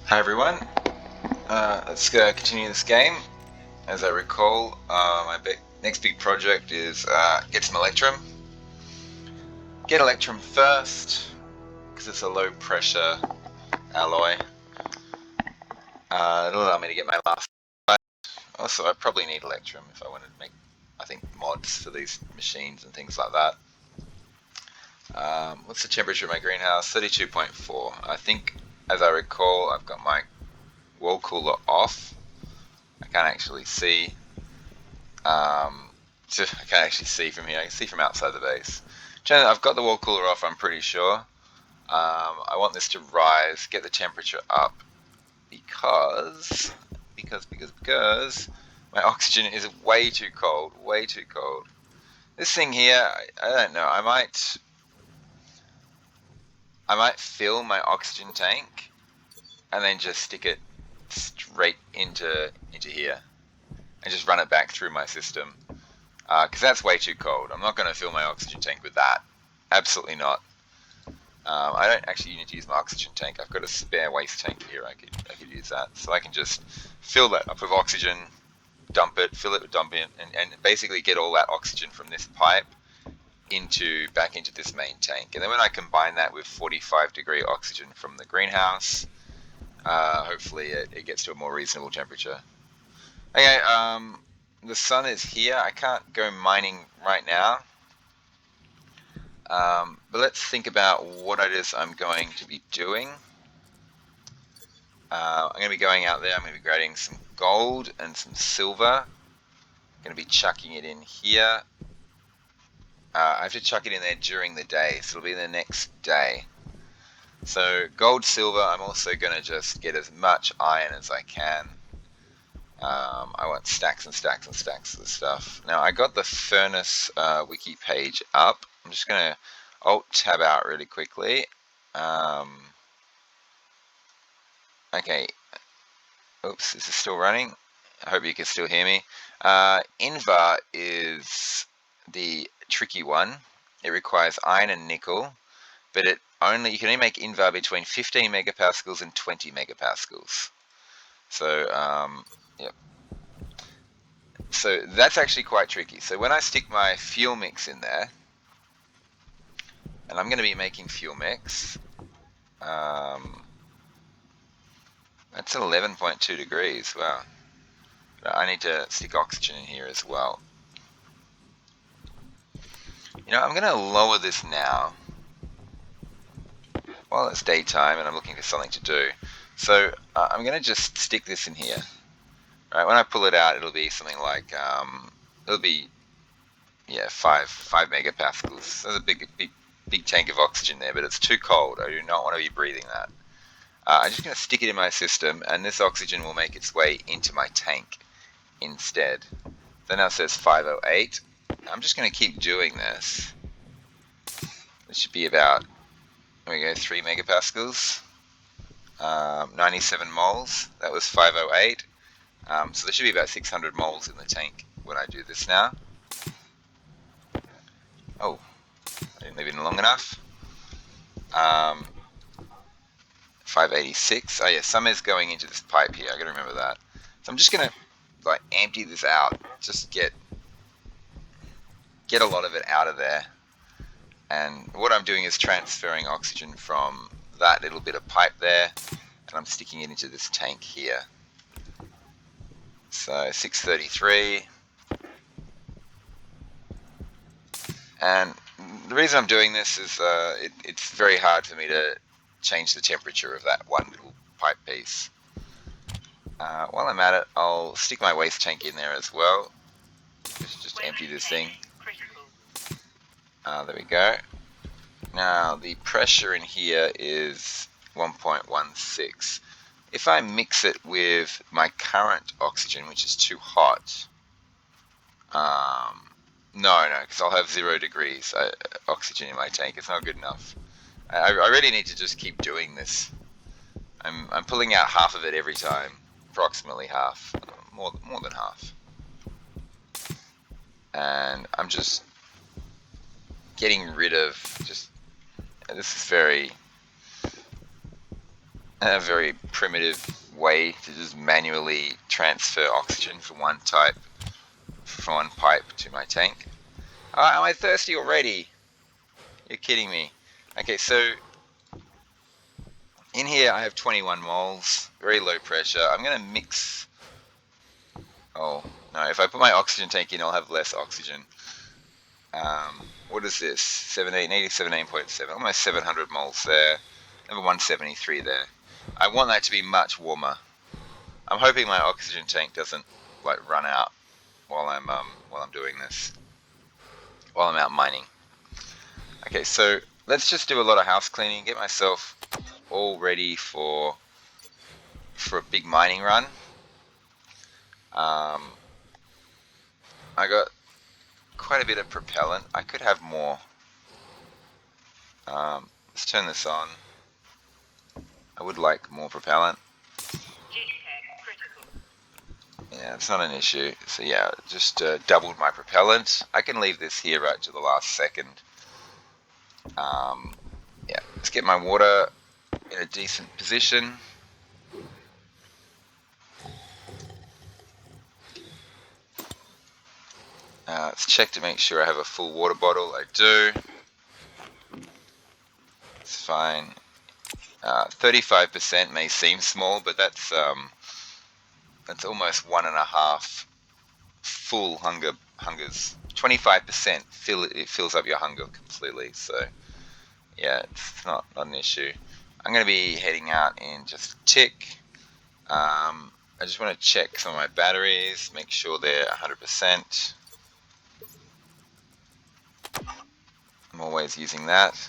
Hi everyone, let's continue this game. As I recall, my next big project is get some electrum. Get electrum first, because it's a low pressure alloy. It'll allow me to get my last fight. Also, I probably need electrum if I wanted to make, I think, mods for these machines and things like that. What's the temperature of my greenhouse? 32.4. I think, as I recall, I've got my wall cooler off. I can't actually see. I can't actually see from here. I can see from outside the base. I've got the wall cooler off, I'm pretty sure. I want this to rise, get the temperature up, because my oxygen is way too cold, way too cold. This thing here, I don't know. I might fill my oxygen tank and then just stick it straight into here and just run it back through my system. Because that's way too cold. I'm not going to fill my oxygen tank with that. Absolutely not. I don't actually need to use my oxygen tank. I've got a spare waste tank here. I could use that. So I can just fill that up with oxygen, dump it, fill it with dump it, and basically get all that oxygen from this pipe back into this main tank. And then when I combine that with 45-degree oxygen from the greenhouse, hopefully it gets to a more reasonable temperature. Okay, the sun is here. I can't go mining right now. But let's think about what it is I'm going to be doing. I'm going to be going out there. I'm going to be grabbing some gold and some silver. I'm going to be chucking it in here. I have to chuck it in there during the day, so it'll be the next day. So gold, silver, I'm also going to just get as much iron as I can. I want stacks and stacks and stacks of stuff. Now I got the furnace wiki page up. I'm just going to Alt-tab out really quickly. Okay. Oops, this is still running. I hope you can still hear me. Invar is the tricky one. It requires iron and nickel, but you can only make Invar between 15 megapascals and 20 megapascals. So, yep. So that's actually quite tricky. So when I stick my fuel mix in there, and I'm going to be making fuel mix, that's 11.2 degrees. Wow. I need to stick oxygen in here as well. I'm going to lower this now while it's daytime and I'm looking for something to do. So I'm going to just stick this in here. Right, when I pull it out, it'll be something like, it'll be, 5 megapascals. There's a big tank of oxygen there, but it's too cold. I do not want to be breathing that. I'm just going to stick it in my system, and this oxygen will make its way into my tank instead. So now it says 508. I'm just going to keep doing this. It should be about, there we go, 3 megapascals. 97 moles. That was 508. So there should be about 600 moles in the tank when I do this now. Oh, I didn't leave it in long enough. 586. Oh yeah, some is going into this pipe here. I gotta remember that. So I'm just gonna empty this out. Just get a lot of it out of there. And what I'm doing is transferring oxygen from that little bit of pipe there, and I'm sticking it into this tank here. So 633. And the reason I'm doing this is it's very hard for me to change the temperature of that one little pipe piece. While I'm at it, I'll stick my waste tank in there as well. Just empty this thing. There we go. Now the pressure in here is 1.16. If I mix it with my current oxygen, which is too hot, no, because I'll have 0 degrees oxygen in my tank. It's not good enough. I really need to just keep doing this. I'm pulling out half of it every time, approximately half, more than half, and I'm just getting rid of this is very. a very primitive way to just manually transfer oxygen from one pipe to my tank. Am I thirsty already? You're kidding me. Okay, so in here I have 21 moles, very low pressure. I'm going to mix... Oh, no, if I put my oxygen tank in, I'll have less oxygen. What is this? 17.7, almost 700 moles there. Number 173 there. I want that to be much warmer. I'm hoping my oxygen tank doesn't like run out while I'm doing this, while I'm out mining. Okay, so let's just do a lot of house cleaning, get myself all ready for a big mining run. I got quite a bit of propellant. I could have more. Let's turn this on. I would like more propellant. Yeah, it's not an issue. So yeah, just doubled my propellant. I can leave this here right to the last second. Yeah, let's get my water in a decent position. Let's check to make sure I have a full water bottle. I do. It's fine. 35% may seem small, but that's almost 1.5 full hungers. 25% it fills up your hunger completely. So yeah, it's not an issue. I'm going to be heading out in just a tick. I just want to check some of my batteries, make sure they're 100%. I'm always using that.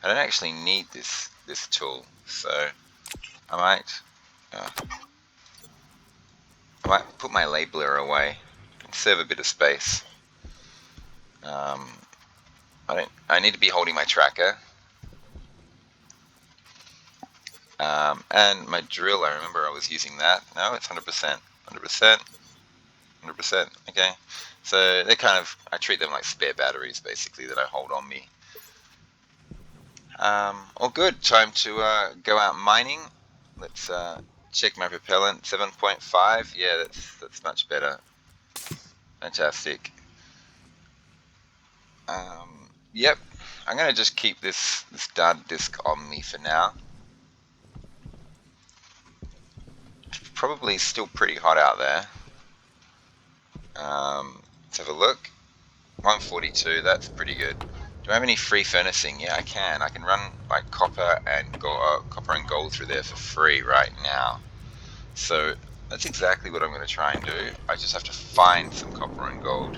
I don't actually need this tool, so I might put my labeler away and save a bit of space. I need to be holding my tracker. And my drill, I remember I was using that. No, it's 100%. 100%. Okay. So they're kind of, I treat them like spare batteries, basically, that I hold on me. All good. Time to go out mining. Let's check my propellant. 7.5. Yeah, that's much better. Fantastic. Yep. I'm going to just keep this dud disc on me for now. Probably still pretty hot out there. Let's have a look. 142, that's pretty good. Do I have any free furnacing? Yeah, I can. I can run like copper and gold through there for free right now. So that's exactly what I'm going to try and do. I just have to find some copper and gold.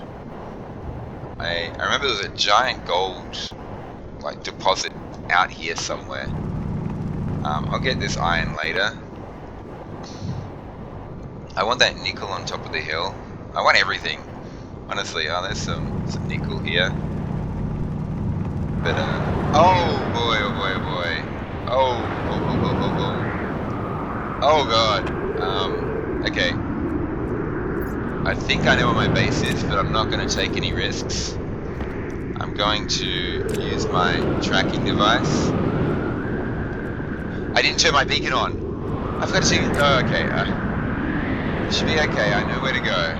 I remember there was a giant gold like deposit out here somewhere. I'll get this iron later. I want that nickel on top of the hill. I want everything. Honestly, there's some nickel here. But, oh boy, oh boy, oh boy. Oh god. Okay. I think I know where my base is, but I'm not going to take any risks. I'm going to use my tracking device. I didn't turn my beacon on. I've got to... Oh, okay. Should be okay. I know where to go.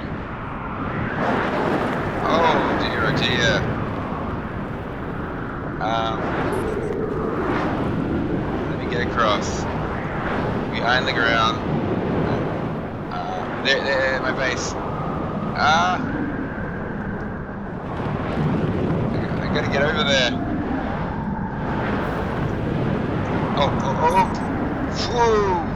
Oh dear, oh dear. Let me get across. We iron the ground. There, my base. I gotta get over there. Oh. Whoa.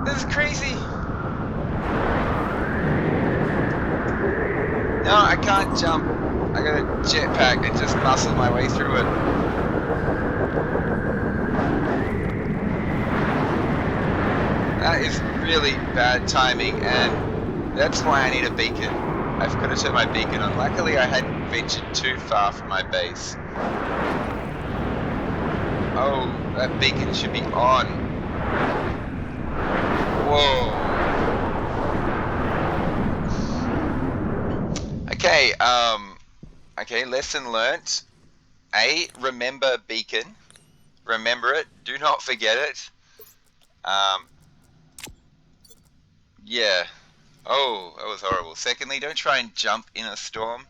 This is crazy. No, I can't jump. I got a jetpack and just muscle my way through it. That is really bad timing, and that's why I need a beacon. I've got to turn my beacon on. Luckily, I hadn't ventured too far from my base. Oh, that beacon should be on. Whoa. Okay, Okay, lesson learnt. Remember beacon. Remember it. Do not forget it. Um, yeah. Oh, that was horrible. Secondly, don't try and jump in a storm.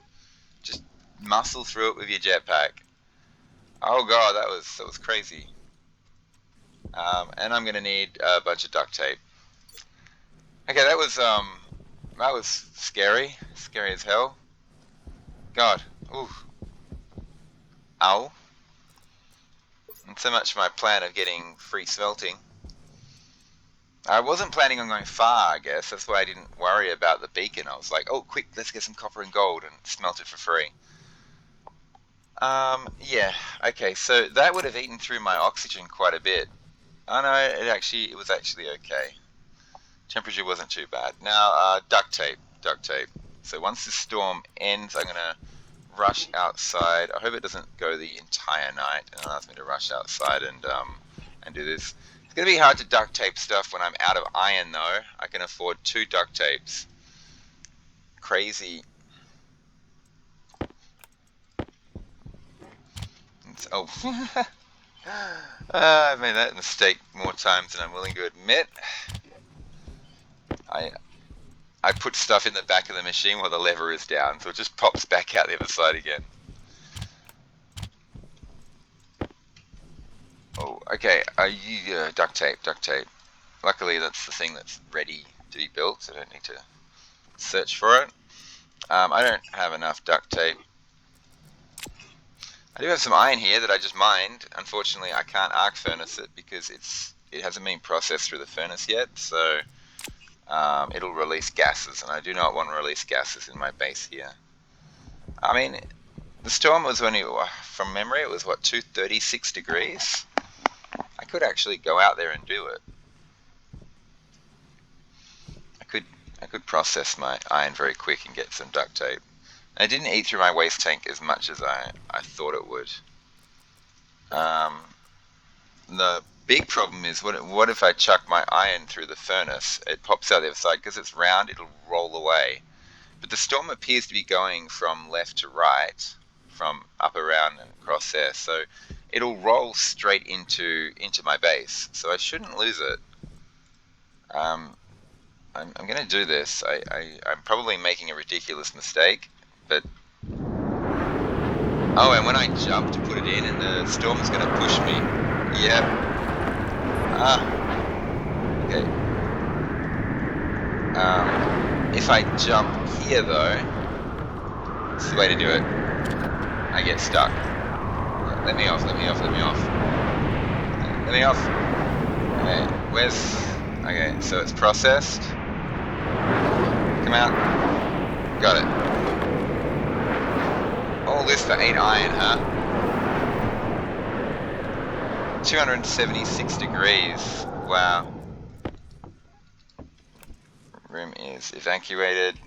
Just muscle through it with your jetpack. Oh god, that was crazy. And I'm gonna need a bunch of duct tape. Okay, that was scary. Scary as hell. God. Ooh. Ow. And so much for my plan of getting free smelting. I wasn't planning on going far, I guess. That's why I didn't worry about the beacon. I was like, oh, quick, let's get some copper and gold and smelt it for free. Yeah. Okay, so that would have eaten through my oxygen quite a bit. Oh no, it was actually okay. Temperature wasn't too bad. Now, duct tape, duct tape. So once the storm ends, I'm gonna rush outside. I hope it doesn't go the entire night and allows me to rush outside and do this. It's gonna be hard to duct tape stuff when I'm out of iron though. I can afford 2 duct tapes. Crazy. Oh, I've made that mistake more times than I'm willing to admit. I I put stuff in the back of the machine while the lever is down, so it just pops back out the other side again. Oh, okay. Duct tape, duct tape. Luckily, that's the thing that's ready to be built, so I don't need to search for it. I don't have enough duct tape. I do have some iron here that I just mined. Unfortunately, I can't arc furnace it because it hasn't been processed through the furnace yet, so it'll release gases, and I do not want to release gases in my base here. I mean, the storm was only, from memory, it was what, 236 degrees? I could actually go out there and do it. I could process my iron very quick and get some duct tape. And it didn't eat through my waste tank as much as I thought it would. The big problem is, what if I chuck my iron through the furnace? It pops out the other side. Because it's round, it'll roll away. But the storm appears to be going from left to right, from up around and across there. So it'll roll straight into my base. So I shouldn't lose it. I'm going to do this. I'm probably making a ridiculous mistake, but... Oh, and when I jump to put it in, and the storm's going to push me. Yep. Okay. If I jump here, though, this is the way to do it. I get stuck. Let me off, let me off, let me off. Let me off. Okay, where's... Okay, so it's processed. Come out. Got it. All this for 8 iron, huh? 276 degrees. Wow. Room is evacuated.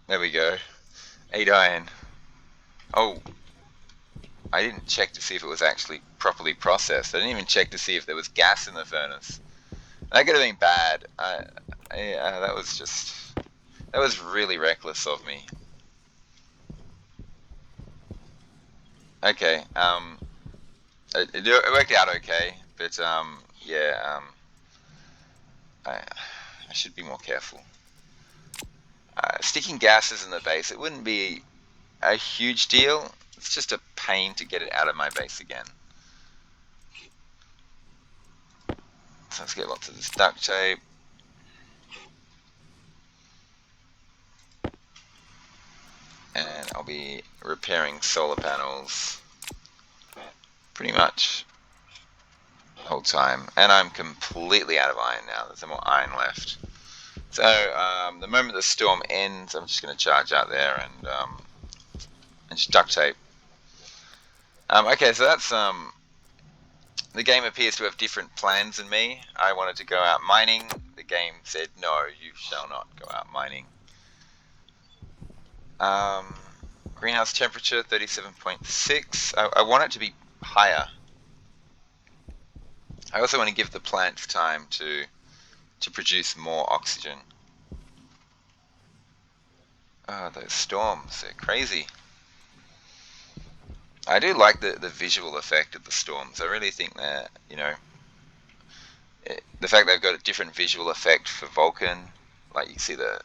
There we go. 8 iron. Oh, I didn't check to see if it was actually properly processed. I didn't even check to see if there was gas in the furnace. That could have been bad. That was really reckless of me. Okay, it worked out okay, but yeah, I should be more careful. Sticking gases in the base, it wouldn't be a huge deal. It's just a pain to get it out of my base again. So let's get lots of this duct tape. And I'll be repairing solar panels pretty much the whole time. And I'm completely out of iron now. There's no more iron left. So the moment the storm ends, I'm just going to charge out there and just duct tape. Okay, so that's the game appears to have different plans than me. I wanted to go out mining. The game said, no, you shall not go out mining. Greenhouse temperature 37.6. I want it to be higher. I also want to give the plants time to produce more oxygen. Oh, those storms, they're crazy. I do like the visual effect of the storms. I really think that, the fact they've got a different visual effect for Vulcan, like you see the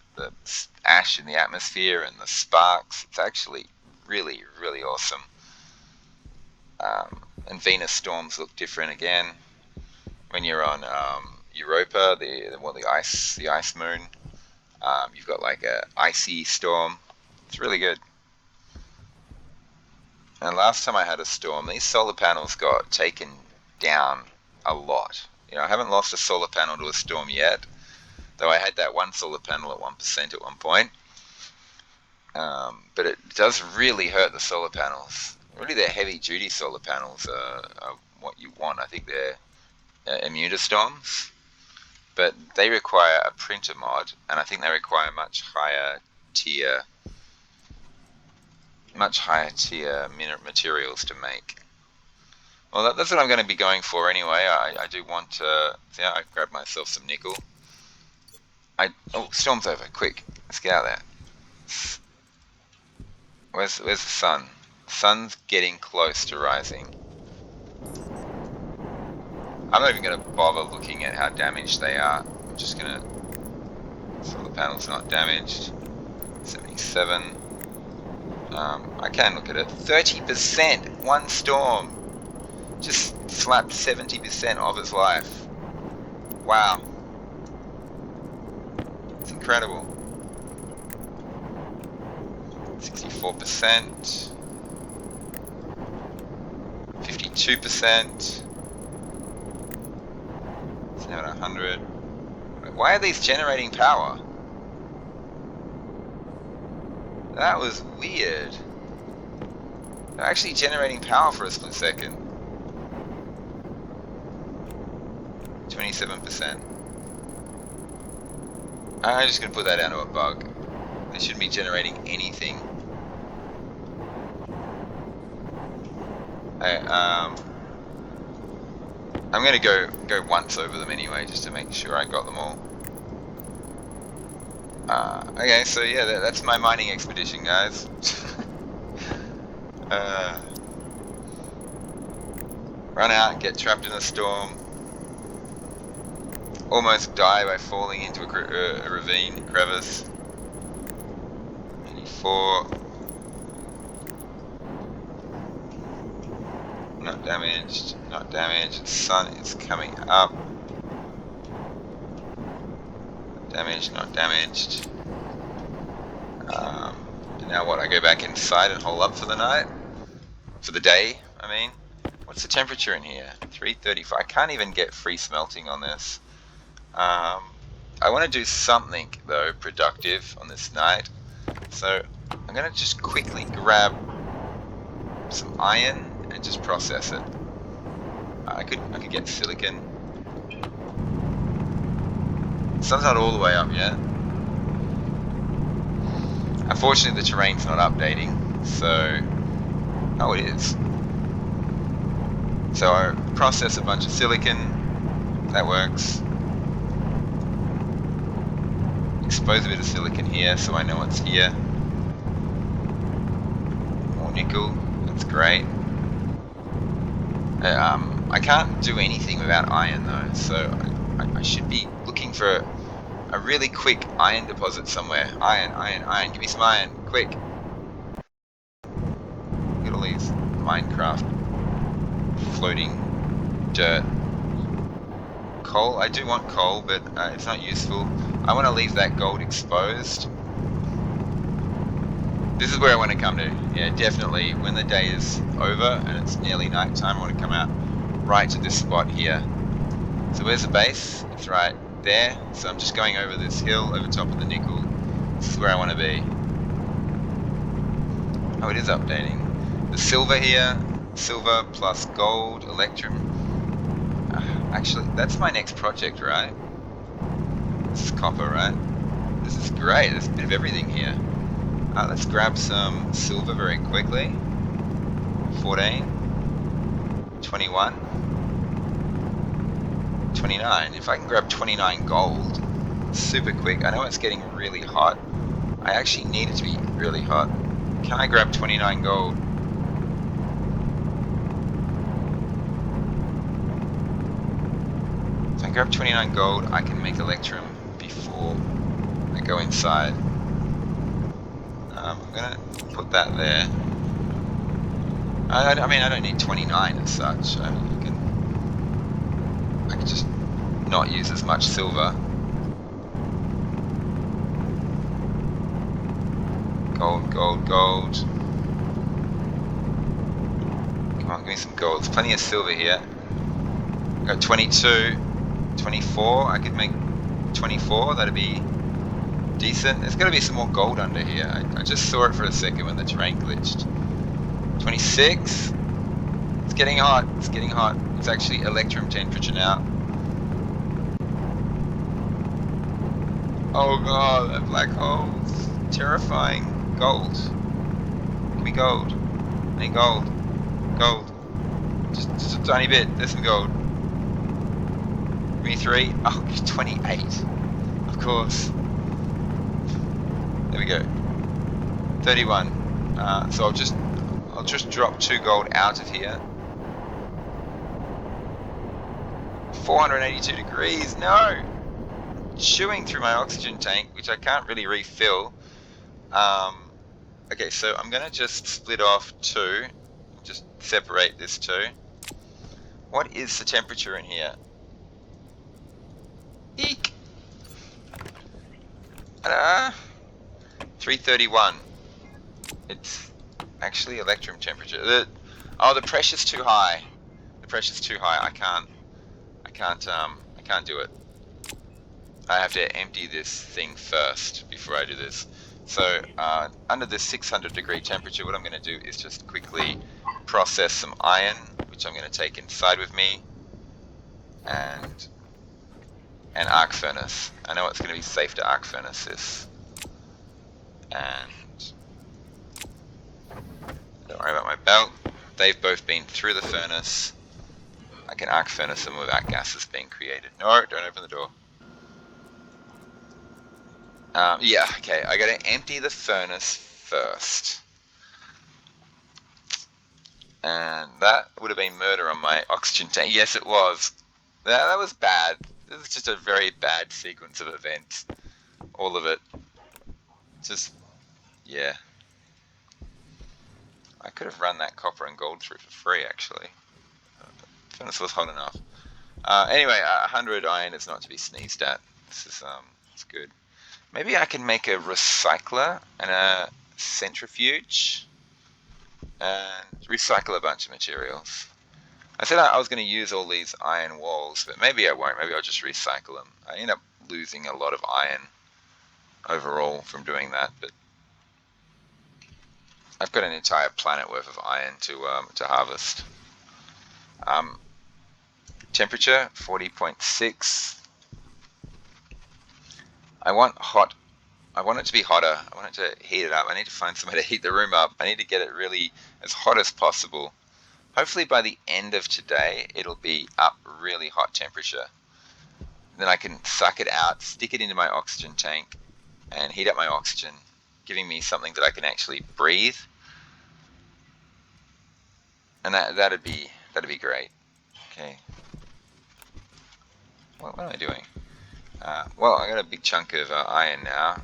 ash in the atmosphere and the sparks, it's actually really, really awesome. And Venus storms look different again. When you're on Europa, the ice moon, you've got like a icy storm. It's really good. And last time I had a storm, these solar panels got taken down a lot. I haven't lost a solar panel to a storm yet, though I had that one solar panel at 1% at one point. But it does really hurt the solar panels. Really, their heavy-duty solar panels are what you want. I think they're immune to storms, but they require a printer mod, and I think they require much higher tier materials to make. Well, that's what I'm going to be going for anyway. I do want to. Yeah, I grabbed myself some nickel. Oh, storm's over! Quick, let's get out of there. Where's the sun? Sun's getting close to rising. I'm not even going to bother looking at how damaged they are. I'm just going to. Solar panels not damaged. 77. I can look at it. 30%. One storm just slapped 70% of its life. Wow. It's incredible. 64%. 52%. It's now at 100. Why are these generating power? That was weird. They're actually generating power for a split second. 27%. I'm just going to put that down to a bug. They shouldn't be generating anything. I'm going to go once over them anyway, just to make sure I got them all. Okay, so yeah, that's my mining expedition, guys. Run out, get trapped in a storm, almost die by falling into a ravine, crevice. 84. Not damaged, not damaged. The sun is coming up. Damaged, not damaged. And now what? I go back inside and hole up for the night? For the day, I mean. What's the temperature in here? 335. I can't even get free smelting on this. I want to do something, though, productive on this night. So I'm going to just quickly grab some iron and just process it. I could get silicon. Sun's not all the way up yet. Unfortunately, the terrain's not updating, so... Oh, it is. So I process a bunch of silicon. That works. Expose a bit of silicon here so I know what's here. More nickel. That's great. I can't do anything without iron though, so I should be looking for a really quick iron deposit somewhere. Iron, iron, iron. Give me some iron, quick. Look at all these Minecraft floating dirt. Coal. I do want coal, but it's not useful. I want to leave that gold exposed. This is where I want to come to. Yeah, definitely. When the day is over and it's nearly night time, I want to come out right to this spot here. So where's the base? It's right there. So I'm just going over this hill over top of the nickel. This is where I want to be. Oh, it is updating. The silver here. Silver plus gold, electrum. Actually, that's my next project, right? This is copper, right? This is great. There's a bit of everything here. Let's grab some silver very quickly. 14. 21. 29. If I can grab 29 gold super quick. I know it's getting really hot. I actually need it to be really hot. Can I grab 29 gold? If I grab 29 gold, I can make Electrum before I go inside. I'm gonna put that there. I mean, I don't need 29 as such. I mean, I can just not use as much silver. Gold, gold, gold. Come on, give me some gold. There's plenty of silver here. Got 22, 24. I could make 24. That'd be decent. There's got to be some more gold under here. I just saw it for a second when the terrain glitched. 26. It's getting hot. It's getting hot. It's actually Electrum temperature now. Oh god, that black hole's terrifying. Gold. Give me gold. I need gold. Gold. Just a tiny bit. There's some gold. Give me 3. Oh, 28. Of course. There we go. 31. So I'll just drop 2 gold out of here. 482 degrees. No. Chewing through my oxygen tank, which I can't really refill. Okay, so I'm gonna just split off 2. Just separate this 2. What is the temperature in here? Eek. 331. It's actually Electrum temperature. The pressure's too high. The pressure's too high. I can't do it. I have to empty this thing first before I do this. So under this 600 degree temperature, what I'm going to do is just quickly process some iron, which I'm going to take inside with me, and an arc furnace. I know it's going to be safe to arc furnace this. And don't worry about my belt. They've both been through the furnace. I can arc furnace them without gases being created. No, don't open the door. Yeah, okay, I gotta empty the furnace first. And that would have been murder on my oxygen tank. Yes, it was. That was bad. This is just a very bad sequence of events. All of it. Just, yeah. I could have run that copper and gold through for free, actually. The furnace was hot enough. Anyway, 100 iron is not to be sneezed at. This is, it's good. Maybe I can make a recycler and a centrifuge and recycle a bunch of materials. I said I was going to use all these iron walls, but maybe I won't. Maybe I'll just recycle them. I end up losing a lot of iron overall from doing that, but I've got an entire planet worth of iron to harvest. Temperature 40.6. I want hot. I want it to be hotter. I want it to heat it up. I need to find somewhere to heat the room up. I need to get it really as hot as possible. Hopefully by the end of today, it'll be up really hot temperature. Then I can suck it out, stick it into my oxygen tank, and heat up my oxygen, giving me something that I can actually breathe. And that'd be great. Okay. What am I doing? Well, I got a big chunk of iron now.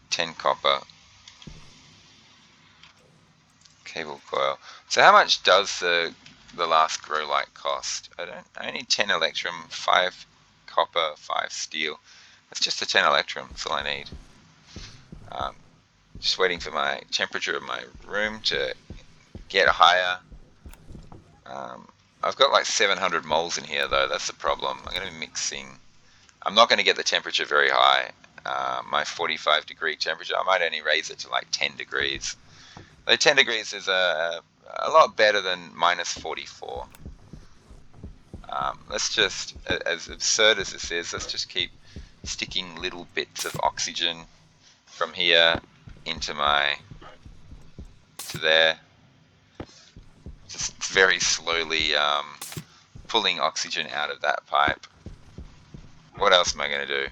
10 copper. Cable coil. So how much does the last grow light cost? I need 10 electrum, 5 copper, 5 steel. That's just a 10 electrum. That's all I need. Just waiting for my temperature of my room to get higher. I've got like 700 moles in here though. That's the problem. I'm going to be mixing. I'm not going to get the temperature very high. My 45 degree temperature, I might only raise it to like 10 degrees. Though 10 degrees is a lot better than minus 44. Let's just, as absurd as this is, let's just keep sticking little bits of oxygen from here into to there. Just very slowly pulling oxygen out of that pipe. What else am I going to do?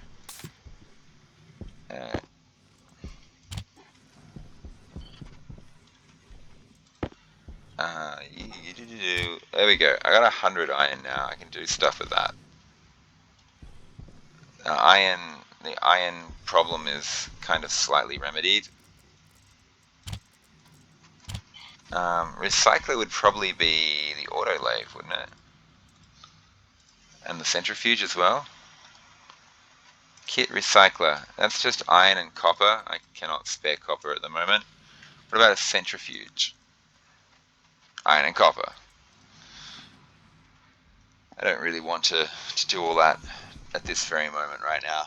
do... There we go. I got 100 iron now. I can do stuff with that. The iron problem is kind of slightly remedied. Recycler would probably be the autolathe, wouldn't it? And the centrifuge as well. Kit recycler. That's just iron and copper. I cannot spare copper at the moment. What about a centrifuge? Iron and copper. I don't really want to do all that at this very moment right now.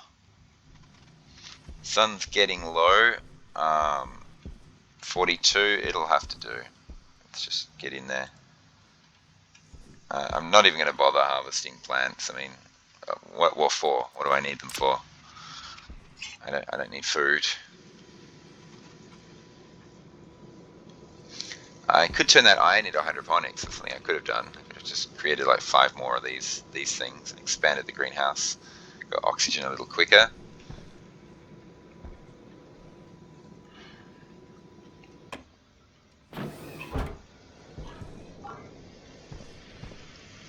Sun's getting low. 42, it'll have to do. Let's just get in there. I'm not even going to bother harvesting plants. I mean, what for? What do I need them for? I don't need food. I could turn that iron into hydroponics. That's something I could have done. I could have just created like 5 more of these things and expanded the greenhouse. Got oxygen a little quicker.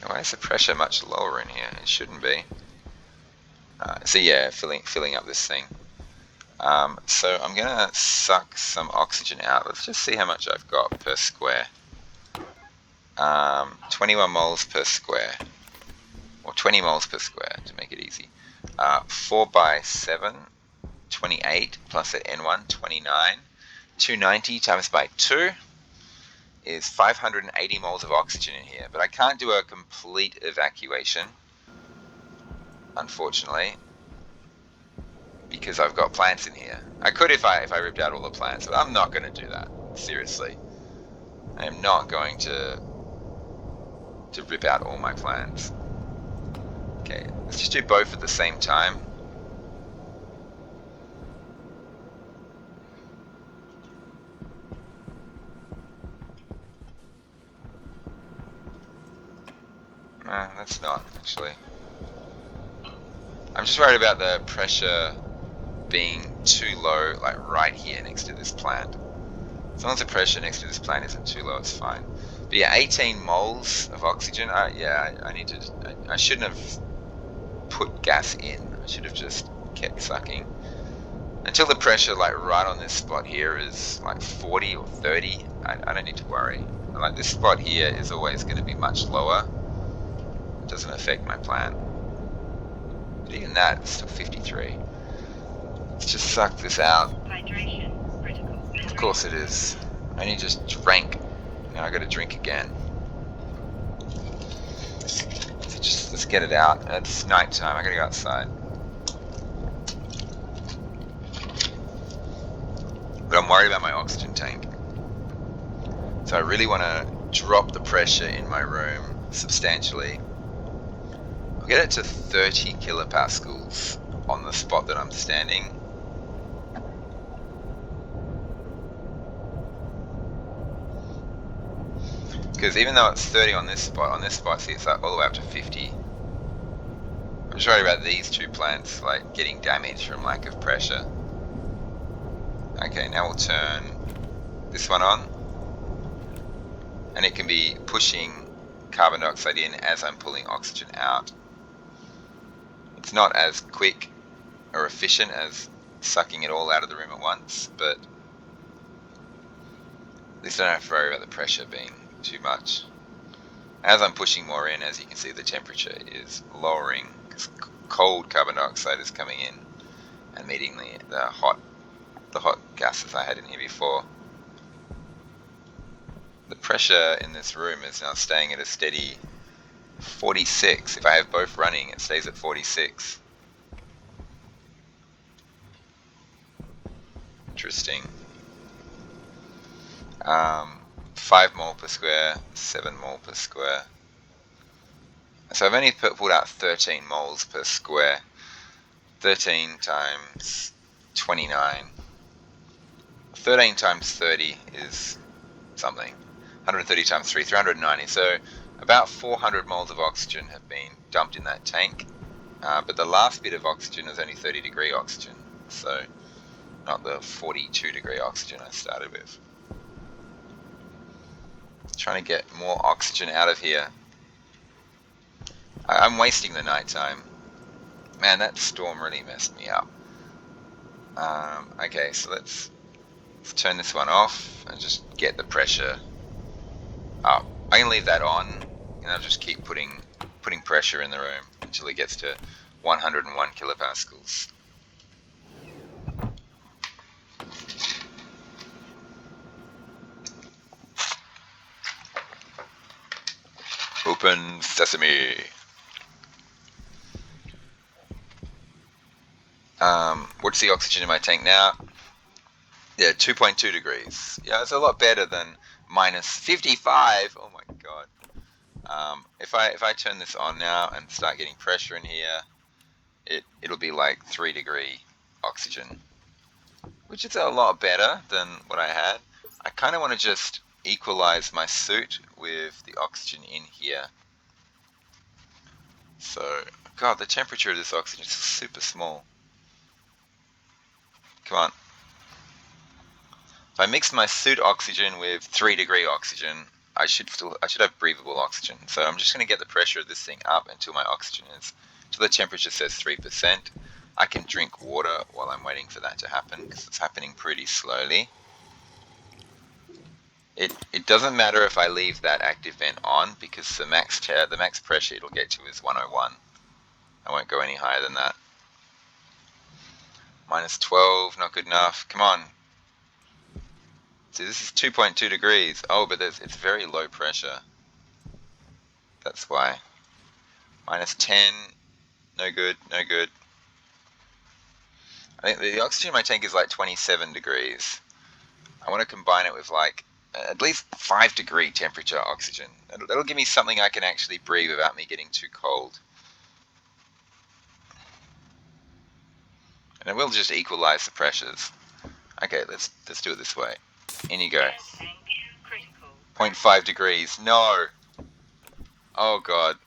Why is the pressure much lower in here? It shouldn't be. So yeah, filling up this thing. So I'm gonna suck some oxygen out. Let's just see how much I've got per square. 21 moles per square, or 20 moles per square to make it easy. 4 by 7, 28 plus at N1, 29. 290 times by 2 is 580 moles of oxygen in here, but I can't do a complete evacuation, unfortunately, because I've got plants in here. I could if I ripped out all the plants, but I'm not going to do that. Seriously, I am not going to rip out all my plants. Okay, let's just do both at the same time. That's not, actually. I'm just worried about the pressure being too low, like right here next to this plant. As long as the pressure next to this plant isn't too low, it's fine. But yeah, 18 moles of oxygen. I shouldn't have put gas in. I should have just kept sucking. Until the pressure, like right on this spot here, is like 40 or 30, I don't need to worry. Like this spot here is always going to be much lower. It doesn't affect my plant. But even that, it's still 53. Let's just suck this out. Hydration critical. Of course it is. I only just drank. Now I gotta drink again. So just let's get it out. It's night time. I gotta go outside. But I'm worried about my oxygen tank. So I really want to drop the pressure in my room substantially. I'll get it to 30 kilopascals on the spot that I'm standing. Because even though it's 30 on this spot, see, it's like all the way up to 50. I'm just worried about these two plants like getting damaged from lack of pressure. Okay, now we'll turn this one on, and it can be pushing carbon dioxide in as I'm pulling oxygen out. It's not as quick or efficient as sucking it all out of the room at once, but at least I don't have to worry about the pressure being too much. As I'm pushing more in, as you can see, the temperature is lowering because cold carbon dioxide is coming in and meeting the hot gases I had in here before. The pressure in this room is now staying at a steady 46. If I have both running, it stays at 46. Interesting. 5 mole per square, 7 mole per square. So I've only pulled out 13 moles per square. 13 times 29. 13 times 30 is something. 130 times 3, 390. So about 400 moles of oxygen have been dumped in that tank. But the last bit of oxygen is only 30 degree oxygen. So not the 42 degree oxygen I started with. Trying to get more oxygen out of here. I'm wasting the nighttime. Man, that storm really messed me up. Okay, so let's turn this one off and just get the pressure up. I can leave that on, and I'll just keep putting pressure in the room until it gets to 101 kilopascals. Open sesame. What's the oxygen in my tank now? Yeah, 2.2 degrees. Yeah, it's a lot better than minus 55. Oh my god. If I turn this on now and start getting pressure in here, it'll be like 3-degree oxygen, which is a lot better than what I had. I kind of want to just equalize my suit with the oxygen in here. So, god, the temperature of this oxygen is super small. Come on. If I mix my suit oxygen with 3-degree oxygen, I should have breathable oxygen. So I'm just going to get the pressure of this thing up until my oxygen is, until the temperature says 3%. I can drink water while I'm waiting for that to happen, because it's happening pretty slowly. It doesn't matter if I leave that active vent on, because the max pressure it'll get to is 101. I won't go any higher than that. Minus 12, not good enough. Come on. See, this is 2.2 degrees. Oh, but it's very low pressure. That's why. Minus 10, no good, no good. I think the oxygen in my tank is like 27 degrees. I want to combine it with like at least 5-degree temperature oxygen. That'll give me something I can actually breathe without me getting too cold. And it will just equalize the pressures. Okay, let's do it this way. In you go. 0.5 degrees. No. Oh god.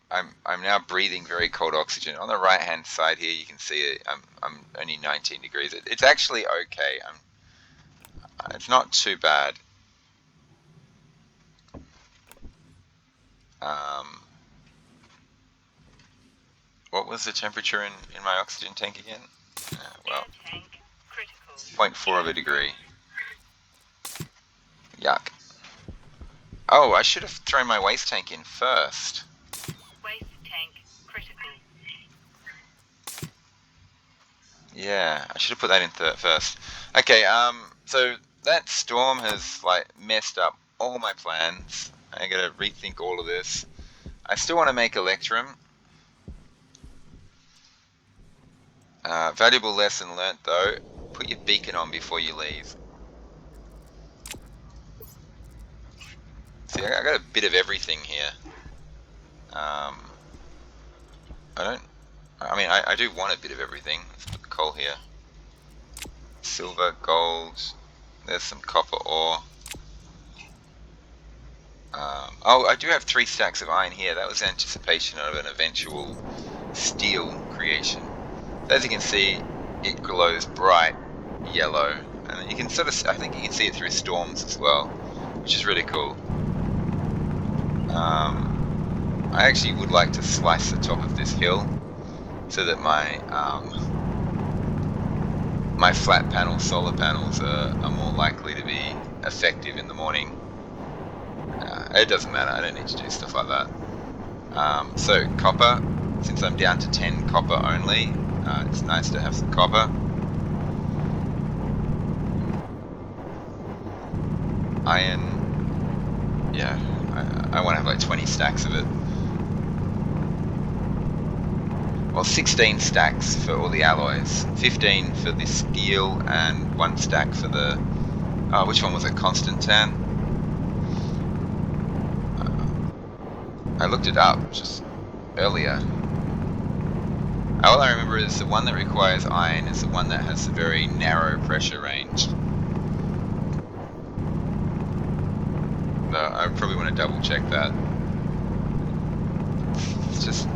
I'm now breathing very cold oxygen. On the right hand side here, you can see it. I'm only 19 degrees. It's actually okay. It's not too bad. What was the temperature in my oxygen tank again? Well, 0.4 of a degree. Yuck. Oh, I should have thrown my waste tank in first. Waste tank critical. Yeah, I should have put that in first. Okay, so that storm has like messed up all my plans. I gotta rethink all of this. I still want to make Electrum. Valuable lesson learnt though, put your beacon on before you leave. See, I got a bit of everything here. I do want a bit of everything. Let's put the coal here. Silver, gold, there's some copper ore. Oh, I do have 3 stacks of iron here. That was anticipation of an eventual steel creation. As you can see, it glows bright yellow, and you can sort of, I think you can see it through storms as well, which is really cool. I actually would like to slice the top of this hill so that my my flat panel solar panels are more likely to be effective in the morning. It doesn't matter, I don't need to do stuff like that. So copper, since I'm down to 10 copper only, it's nice to have some copper. Iron, yeah, I want to have like 20 stacks of it. Well, 16 stacks for all the alloys, 15 for the steel, and 1 stack for the, which one was it, Constantan? I looked it up just earlier. All I remember is the one that requires iron is the one that has a very narrow pressure range. I probably want to double check that. It's just,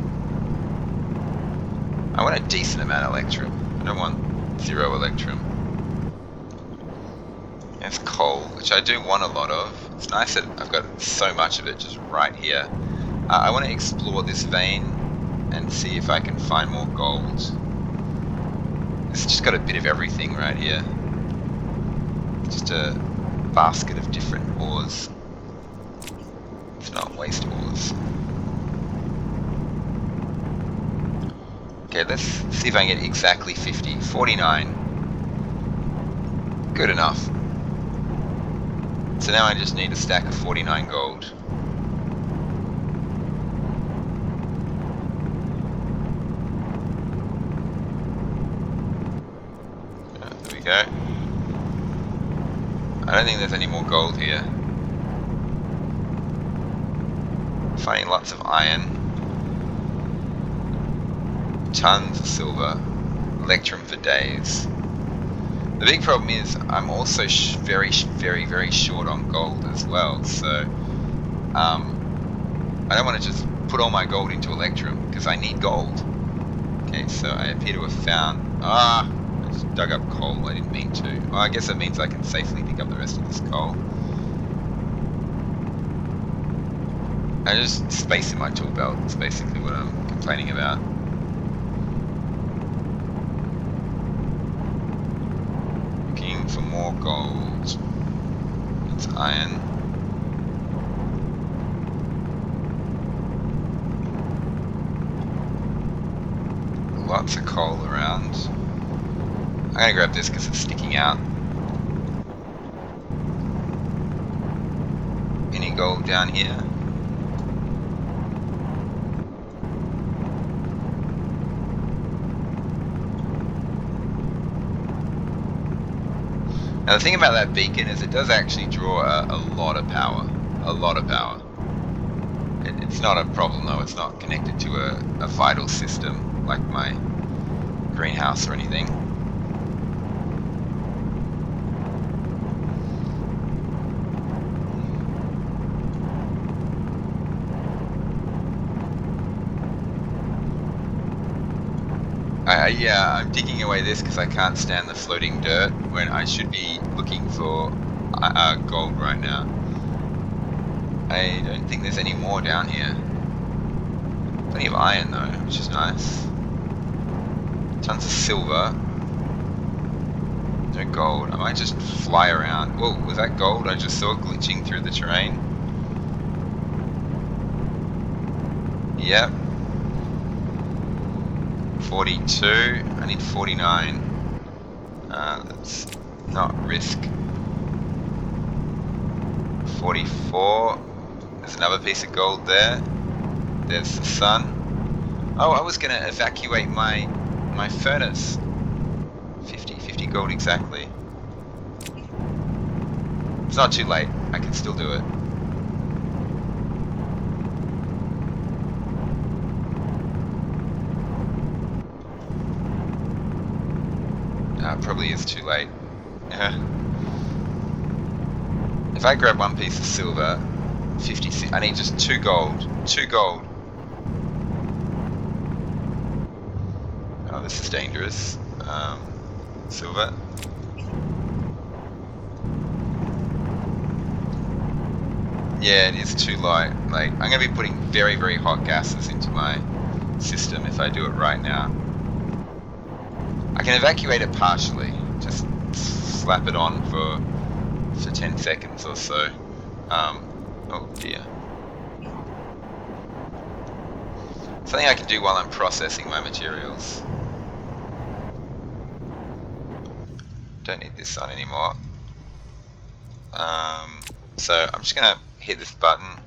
I want a decent amount of Electrum. I don't want 0 Electrum. Yeah, There's coal, which I do want a lot of. It's nice that I've got so much of it just right here. I want to explore this vein and see if I can find more gold. It's just got a bit of everything right here. Just a basket of different ores. It's not waste ores. Okay, let's see if I can get exactly 50. 49. Good enough. So now I just need a stack of 49 gold. There we go. I don't think there's any more gold here. Finding lots of iron. Tons of silver. Electrum for days. The big problem is I'm also very short on gold as well, so I don't want to just put all my gold into Electrum because I need gold. Okay, so I appear to have found... I just dug up coal, I didn't mean to. Well, I guess that means I can safely dig up the rest of this coal. I just space in my tool belt, that's basically what I'm complaining about. Looking for more gold. It's iron. Lots of coal around. I'm gonna grab this because it's sticking out. Any gold down here? Now the thing about that beacon is it does actually draw a lot of power. A lot of power. It's not a problem though, it's not connected to a vital system like my greenhouse or anything. Yeah, I'm digging away this because I can't stand the floating dirt when I should be looking for gold right now. I don't think there's any more down here. Plenty of iron though, which is nice. Tons of silver. No gold. I might just fly around. Whoa, was that gold I just saw glitching through the terrain? Yep. 42. I need 49. Let's not risk. 44. There's another piece of gold there. There's the sun. Oh, I was going to evacuate my furnace. 50 gold exactly. It's not too late. I can still do it. Probably is too late. If I grab one piece of silver, 56. I need just 2 gold. 2 gold. Oh, this is dangerous. Silver. Yeah, it is too light. Like, I'm gonna be putting very hot gases into my system if I do it right now. I can evacuate it partially. Just slap it on for 10 seconds or so. Oh dear. Something I can do while I'm processing my materials. Don't need this on anymore. So I'm just gonna hit this button.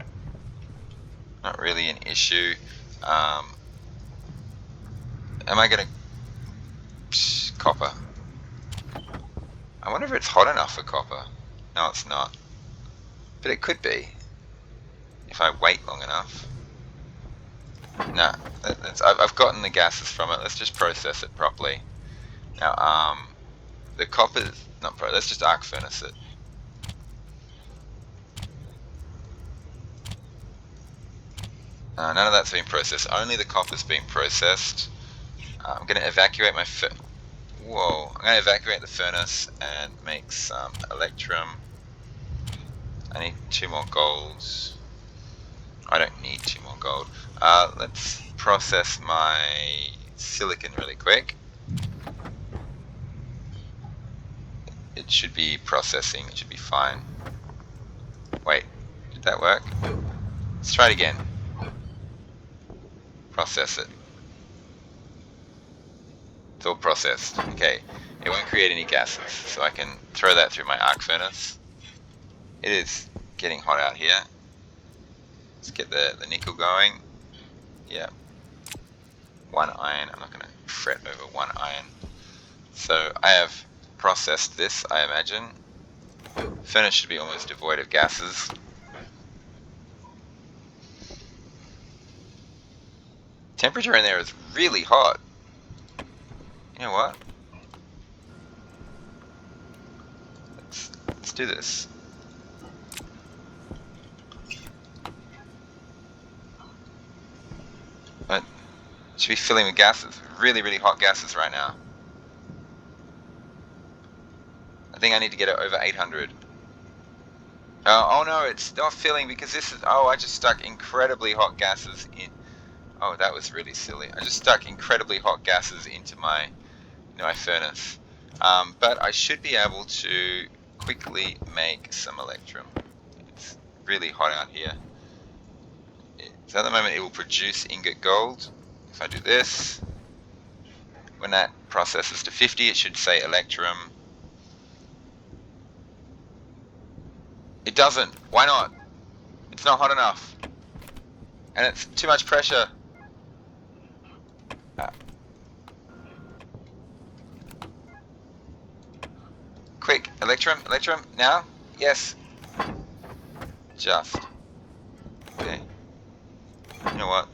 Not really an issue. Am I gonna... Copper. I wonder if it's hot enough for copper. No, it's not. But it could be. If I wait long enough. Nah, I've gotten the gases from it. Let's just process it properly. Now, the copper's not let's just arc furnace it. None of that's been processed. Only the copper's been processed. I'm going to evacuate my Whoa, I'm going to evacuate the furnace and make some electrum. I need 2 more golds. I don't need 2 more gold. Let's process my silicon really quick. It should be processing, it should be fine. Wait, did that work? Let's try it again. Process it. It's all processed. Okay, it won't create any gases, so I can throw that through my arc furnace. It is getting hot out here. Let's get the nickel going. Yeah. 1 iron. I'm not going to fret over 1 iron. So I have processed this, I imagine. Furnace should be almost devoid of gases. Temperature in there is really hot. You know what? Let's do this. But it should be filling with gases. Really, really hot gases right now. I think I need to get it over 800. Oh no, it's not filling because this is... Oh, I just stuck incredibly hot gases in... Oh, that was really silly. I just stuck incredibly hot gases into my furnace. But I should be able to quickly make some electrum. It's really hot out here. So at the moment it will produce ingot gold. If I do this, when that processes to 50, it should say electrum. It doesn't. Why not? It's not hot enough. And it's too much pressure. Quick, electrum, now? Yes. Just. Okay. You know what?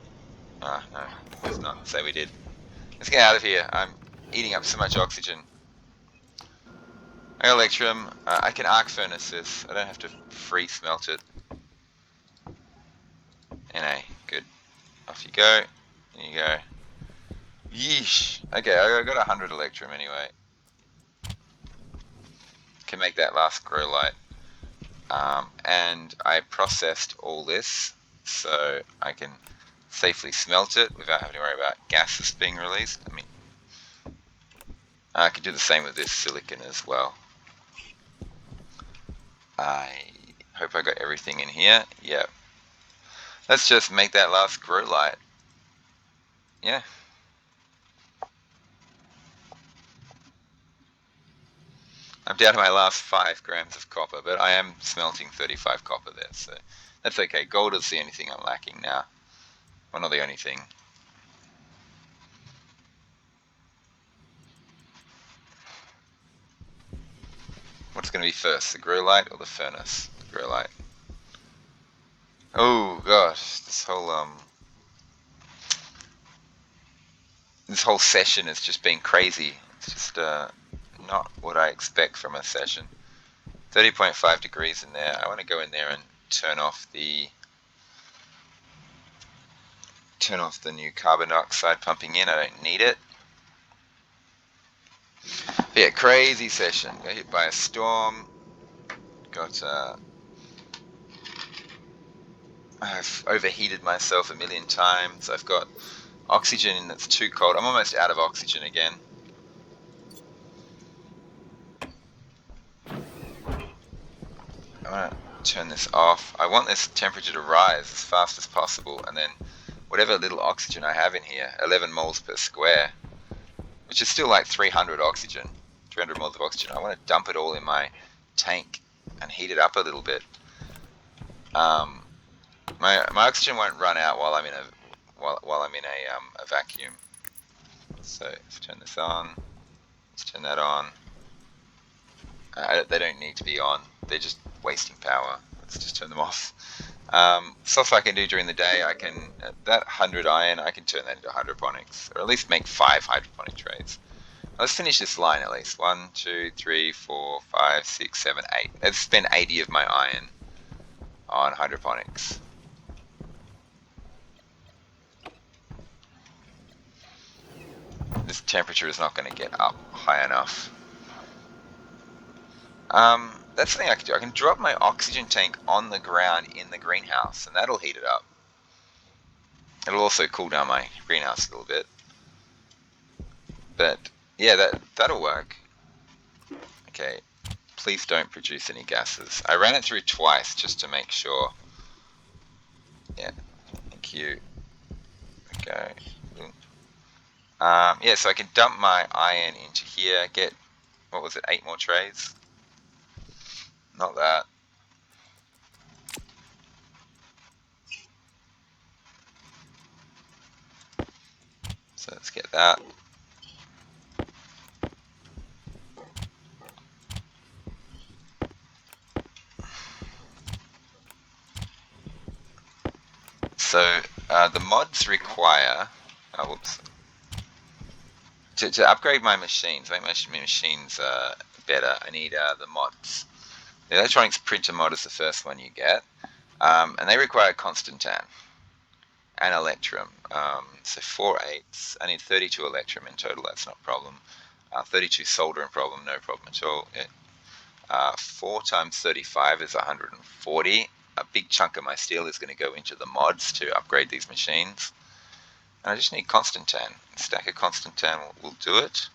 Ah, no, let's not say we did. Let's get out of here. I'm eating up so much oxygen. I got electrum. I can arc furnace this. I don't have to free smelt it. Na, good. Off you go. There you go. Yeesh. Okay, I got 100 electrum anyway. Can make that last grow light. And I processed all this so I can safely smelt it without having to worry about gases being released. I mean, I could do the same with this silicon as well. I hope I got everything in here. Yeah. Let's just make that last grow light. Yeah. I'm down to my last 5 grams of copper, but I am smelting 35 copper there, so that's okay. Gold is the only thing I'm lacking now. Well, not the only thing. What's going to be first, the grow light or the furnace? The grow light. Oh gosh, this whole session has just been crazy. It's just not what I expect from a session. 30.5 degrees in there. I want to go in there and turn off the new carbon dioxide pumping in. I don't need it. But yeah, crazy session. Got hit by a storm. I've overheated myself a million times. I've got oxygen that's too cold. I'm almost out of oxygen again. I want to turn this off. I want this temperature to rise as fast as possible, and then whatever little oxygen I have in here, 11 moles per square, which is still like 300 oxygen, 300 moles of oxygen. I want to dump it all in my tank and heat it up a little bit. My oxygen won't run out while I'm in a vacuum. So let's turn this on. Let's turn that on. They don't need to be on. They're just wasting power. Let's just turn them off. Stuff I can do during the day, that 100 iron, I can turn that into hydroponics, or at least make 5 hydroponic trays. Let's finish this line at least. 1, 2, 3, 4, 5, 6, 7, 8. Let's spend 80 of my iron on hydroponics. this temperature is not going to get up high enough. That's something I can do. I can drop my oxygen tank on the ground in the greenhouse, and that'll heat it up. It'll also cool down my greenhouse a little bit. But yeah, that'll work. Okay, please don't produce any gases. I ran it through twice just to make sure. Yeah, thank you. Okay. Yeah, so I can dump my iron into here, get, what was it, 8 more trays? Not that. So let's get that. So the mods require, whoops, to upgrade my machines, make my machines better, I need the mods. The electronics printer mod is the first one you get, and they require Constantan and Electrum. So 4/8, I need 32 Electrum in total, that's not a problem. 32 soldering problem, no problem at all. 4 times 35 is 140. A big chunk of my steel is going to go into the mods to upgrade these machines. And I just need Constantan. A stack of Constantan will do it.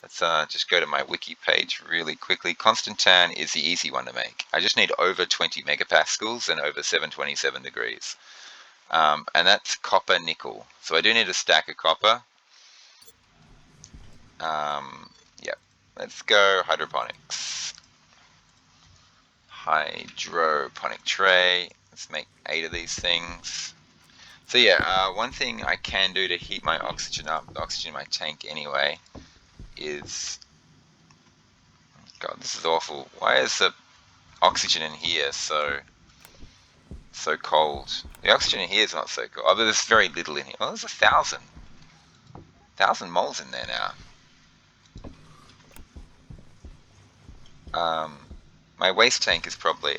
Let's just go to my wiki page really quickly. Constantan is the easy one to make. I just need over 20 megapascals and over 727 degrees. And that's copper nickel. So I do need a stack of copper. Yep. Let's go hydroponics. Hydroponic tray. Let's make 8 of these things. So yeah, one thing I can do to heat my oxygen up, the oxygen in my tank anyway, is... God, this is awful. Why is the oxygen in here so cold? The oxygen in here is not so cold. Oh, but there's very little in here. Oh, there's 1,000 moles in there now. My waste tank is probably...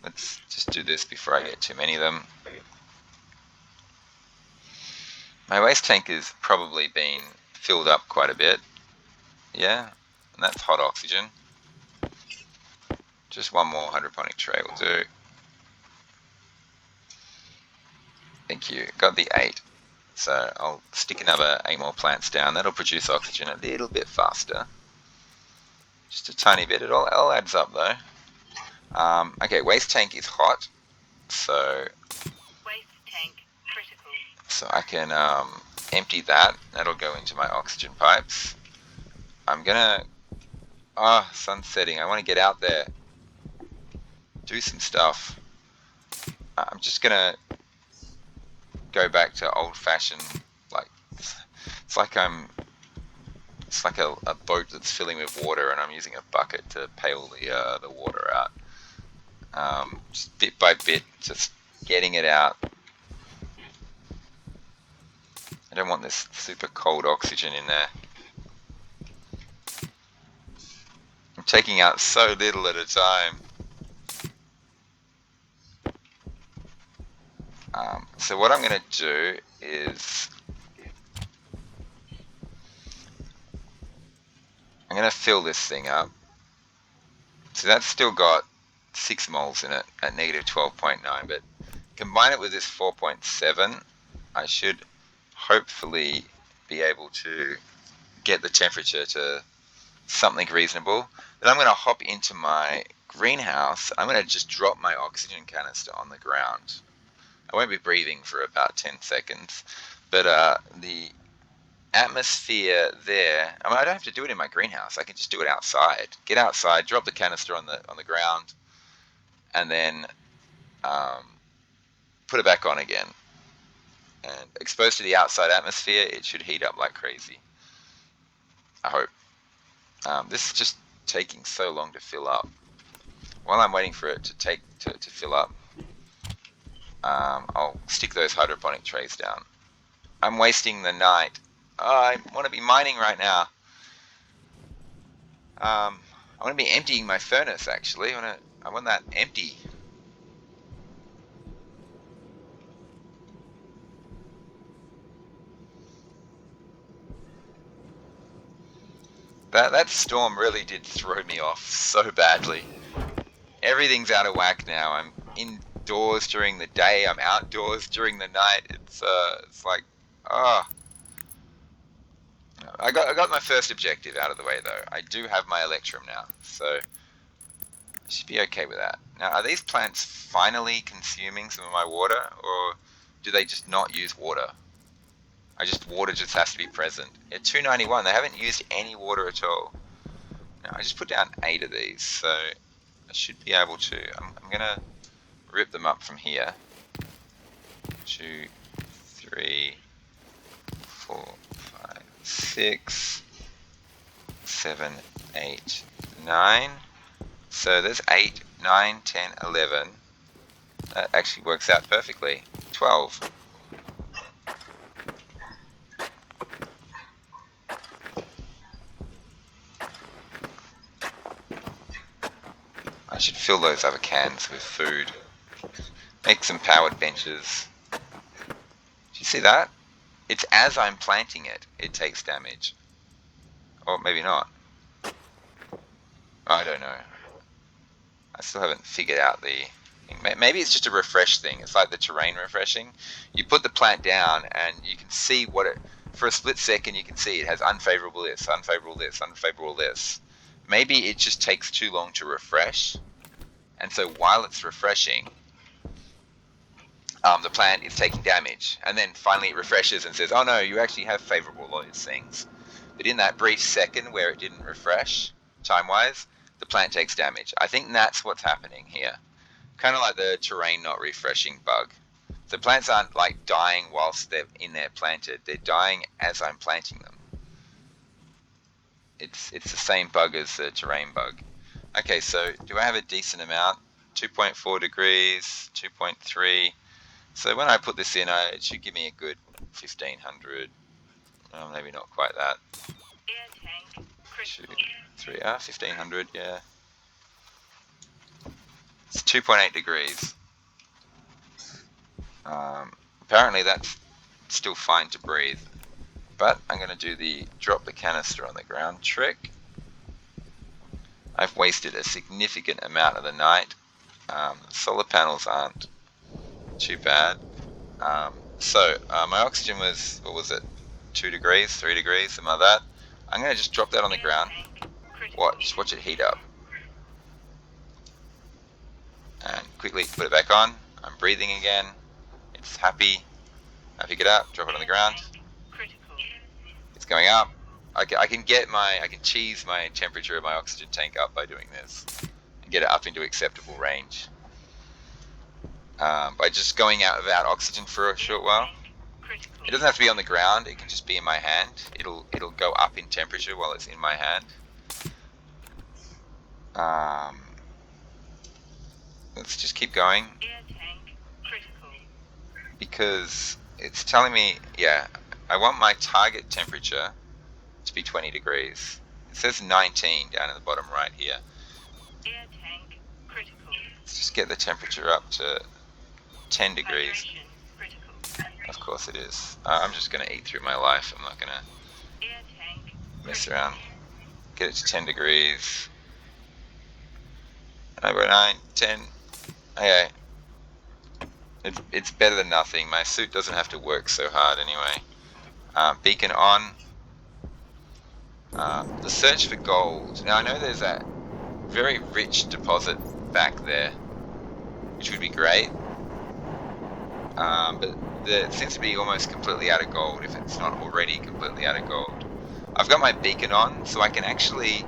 let's just do this before I get too many of them. My waste tank has probably been filled up quite a bit. Yeah, and that's hot oxygen. Just one more hydroponic tray will do. Thank you. Got the 8. So I'll stick another 8 more plants down. That'll produce oxygen a little bit faster. Just a tiny bit. It all adds up though. Okay, waste tank is hot. So Waste tank critical. So I can empty that. That'll go into my oxygen pipes. I'm gonna... sun's setting. I want to get out there. Do some stuff. I'm just gonna go back to old-fashioned, like... It's like a boat that's filling with water and I'm using a bucket to pail the water out. Just bit by bit, just getting it out. I don't want this super cold oxygen in there. I'm taking out so little at a time. So what I'm going to do is I'm going to fill this thing up. So that's still got 6 moles in it at negative 12.9, but combine it with this 4.7, I should hopefully be able to get the temperature to something reasonable. Then I'm going to hop into my greenhouse. I'm going to just drop my oxygen canister on the ground. I won't be breathing for about 10 seconds, but the atmosphere there, I mean, I don't have to do it in my greenhouse. I can just do it outside. Get outside, drop the canister on the ground, and then put it back on again. And exposed to the outside atmosphere, it should heat up like crazy. I hope. This is just taking so long to fill up. While I'm waiting for it to fill up, I'll stick those hydroponic trays down. I'm wasting the night. I want to be mining right now. I want to be emptying my furnace actually. I want that empty. That storm really did throw me off so badly. Everything's out of whack now. I'm indoors during the day. I'm outdoors during the night. It's like, ah. I got my first objective out of the way though. I do have my Electrum now, so I should be okay with that. Now, are these plants finally consuming some of my water, or do they just not use water? Water just has to be present. At 291, they haven't used any water at all. Now, I just put down 8 of these, so I should be able to. I'm gonna rip them up from here. 2, 3, 4, 5, 6, 7, 8, 9. So there's 8, 9, 10, 11. That actually works out perfectly. 12. I should fill those other cans with food. Make some powered benches. Do you see that? It's as I'm planting it, it takes damage. Or maybe not. I don't know. I still haven't figured out the... Maybe it's just a refresh thing. It's like the terrain refreshing. You put the plant down and you can see what it... For a split second you can see it has unfavorable this, unfavorable this, unfavorable this. Maybe it just takes too long to refresh. And so while it's refreshing, the plant is taking damage. And then finally it refreshes and says, oh no, you actually have favorable all these things. But in that brief second where it didn't refresh, time-wise, the plant takes damage. I think that's what's happening here. Kind of like the terrain not refreshing bug. So plants aren't like dying whilst they're in there planted. They're dying as I'm planting them. It's the same bug as the terrain bug. Okay, so do I have a decent amount? 2.4 degrees, 2.3. So when I put this in, it should give me a good 1500. Oh, maybe not quite that. Air tank 2, critical. 3, 1500, yeah. It's 2.8 degrees. Apparently that's still fine to breathe. But I'm going to do the drop the canister on the ground trick. I've wasted a significant amount of the night. Solar panels aren't too bad. My oxygen was, what was it, 2 degrees, 3 degrees, something like that. I'm going to just drop that on the ground. Watch it heat up. And quickly put it back on. I'm breathing again. It's happy. I pick it up, drop it on the ground. It's going up. I can cheese my temperature of my oxygen tank up by doing this and get it up into acceptable range. By just going out without oxygen for a short while. It doesn't have to be on the ground, it can just be in my hand. It'll go up in temperature while it's in my hand. Let's just keep going. Because it's telling me, yeah, I want my target temperature to be 20 degrees. It says 19 down in the bottom right here. Let's just get the temperature up to 10 degrees. Of course it is. I'm just going to eat through my life. I'm not going to mess around. Get it to 10 degrees. 9, 10. Okay. It's better than nothing. My suit doesn't have to work so hard anyway. Beacon on. The search for gold. Now I know there's that very rich deposit back there, which would be great. But it seems to be almost completely out of gold, if it's not already completely out of gold. I've got my beacon on, so I can actually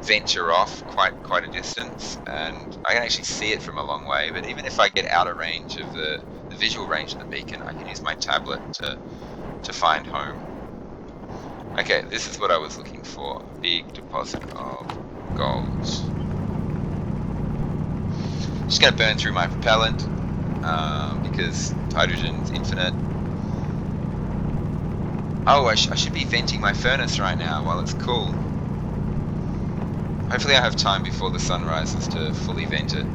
venture off quite a distance, and I can actually see it from a long way. But even if I get out of range of the visual range of the beacon, I can use my tablet to find home. Okay, this is what I was looking for. Big deposit of gold. Just going to burn through my propellant because hydrogen's infinite. Oh, I should be venting my furnace right now while it's cool. Hopefully I have time before the sun rises to fully vent it.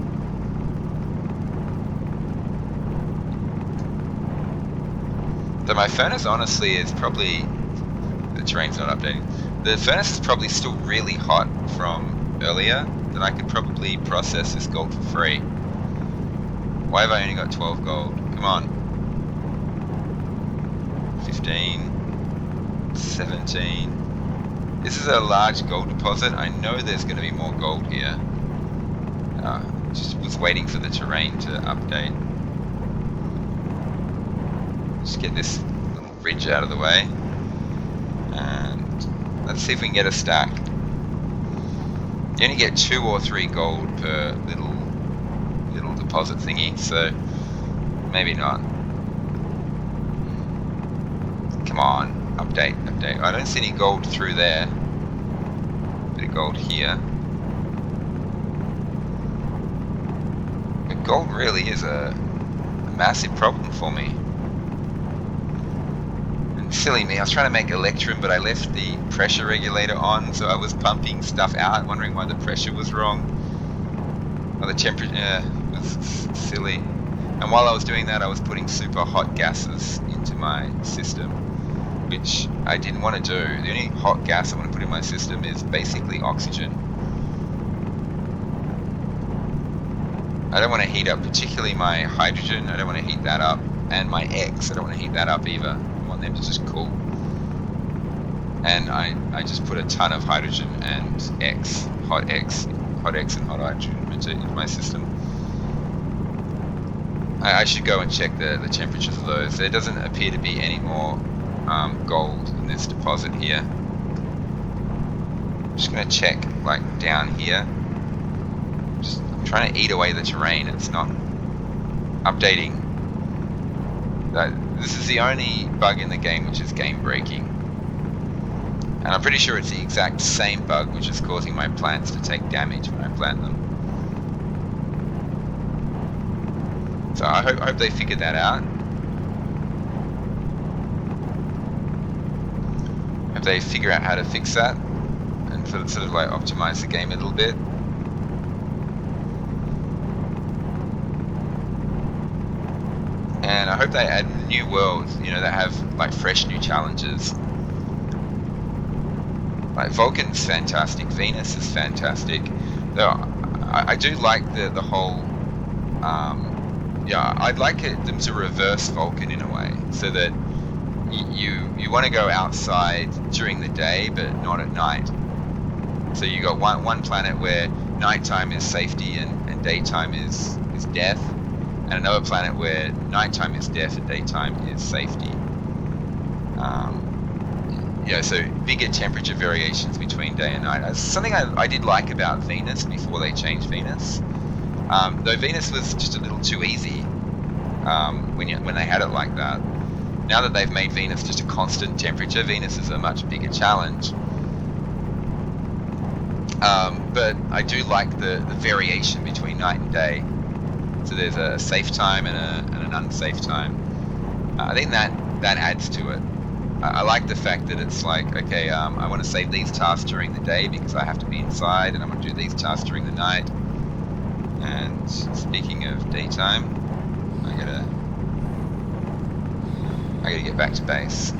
So my furnace honestly is probably... The terrain's not updating. The furnace is probably still really hot from earlier, that I could probably process this gold for free. Why have I only got 12 gold? Come on. 15, 17. This is a large gold deposit. I know there's going to be more gold here. Just was waiting for the terrain to update. Just get this little ridge out of the way. And let's see if we can get a stack. You only get 2 or 3 gold per little deposit thingy, so maybe not. Come on, update. I don't see any gold through there. Bit of gold here. But gold really is a massive problem for me. And silly me, I was trying to make electrum, but I left the pressure regulator on, so I was pumping stuff out, wondering why the pressure was wrong. Well, the temperature was silly. And while I was doing that, I was putting super hot gases into my system, which I didn't want to do. The only hot gas I want to put in my system is basically oxygen. I don't want to heat up particularly my hydrogen. I don't want to heat that up. And my X, I don't want to heat that up either. I want them to just cool. And I just put a ton of hydrogen and hot X and hot hydrogen into my system. I should go and check the temperatures of those. There doesn't appear to be any more gold in this deposit here. I'm just going to check like down here. I'm trying to eat away the terrain. It's not updating. This is the only bug in the game which is game breaking. And I'm pretty sure it's the exact same bug which is causing my plants to take damage when I plant them. So I hope they figured that out. Hope they figure out how to fix that and sort of like optimize the game a little bit. And I hope they add new worlds, that have like fresh new challenges. Like Vulcan's fantastic, Venus is fantastic. Though I do like the whole. I'd like them to reverse Vulcan in a way, so that you want to go outside during the day, but not at night. So you got one planet where nighttime is safety and daytime is death, and another planet where nighttime is death and daytime is safety. So bigger temperature variations between day and night. That's something I did like about Venus before they changed Venus. Though Venus was just a little too easy when they had it like that. Now that they've made Venus just a constant temperature, Venus is a much bigger challenge. But I do like the variation between night and day. So there's a safe time and an unsafe time. I think that adds to it. I like the fact that it's like, okay, I want to save these tasks during the day because I have to be inside, and I want to do these tasks during the night. And speaking of daytime, I gotta get back to base.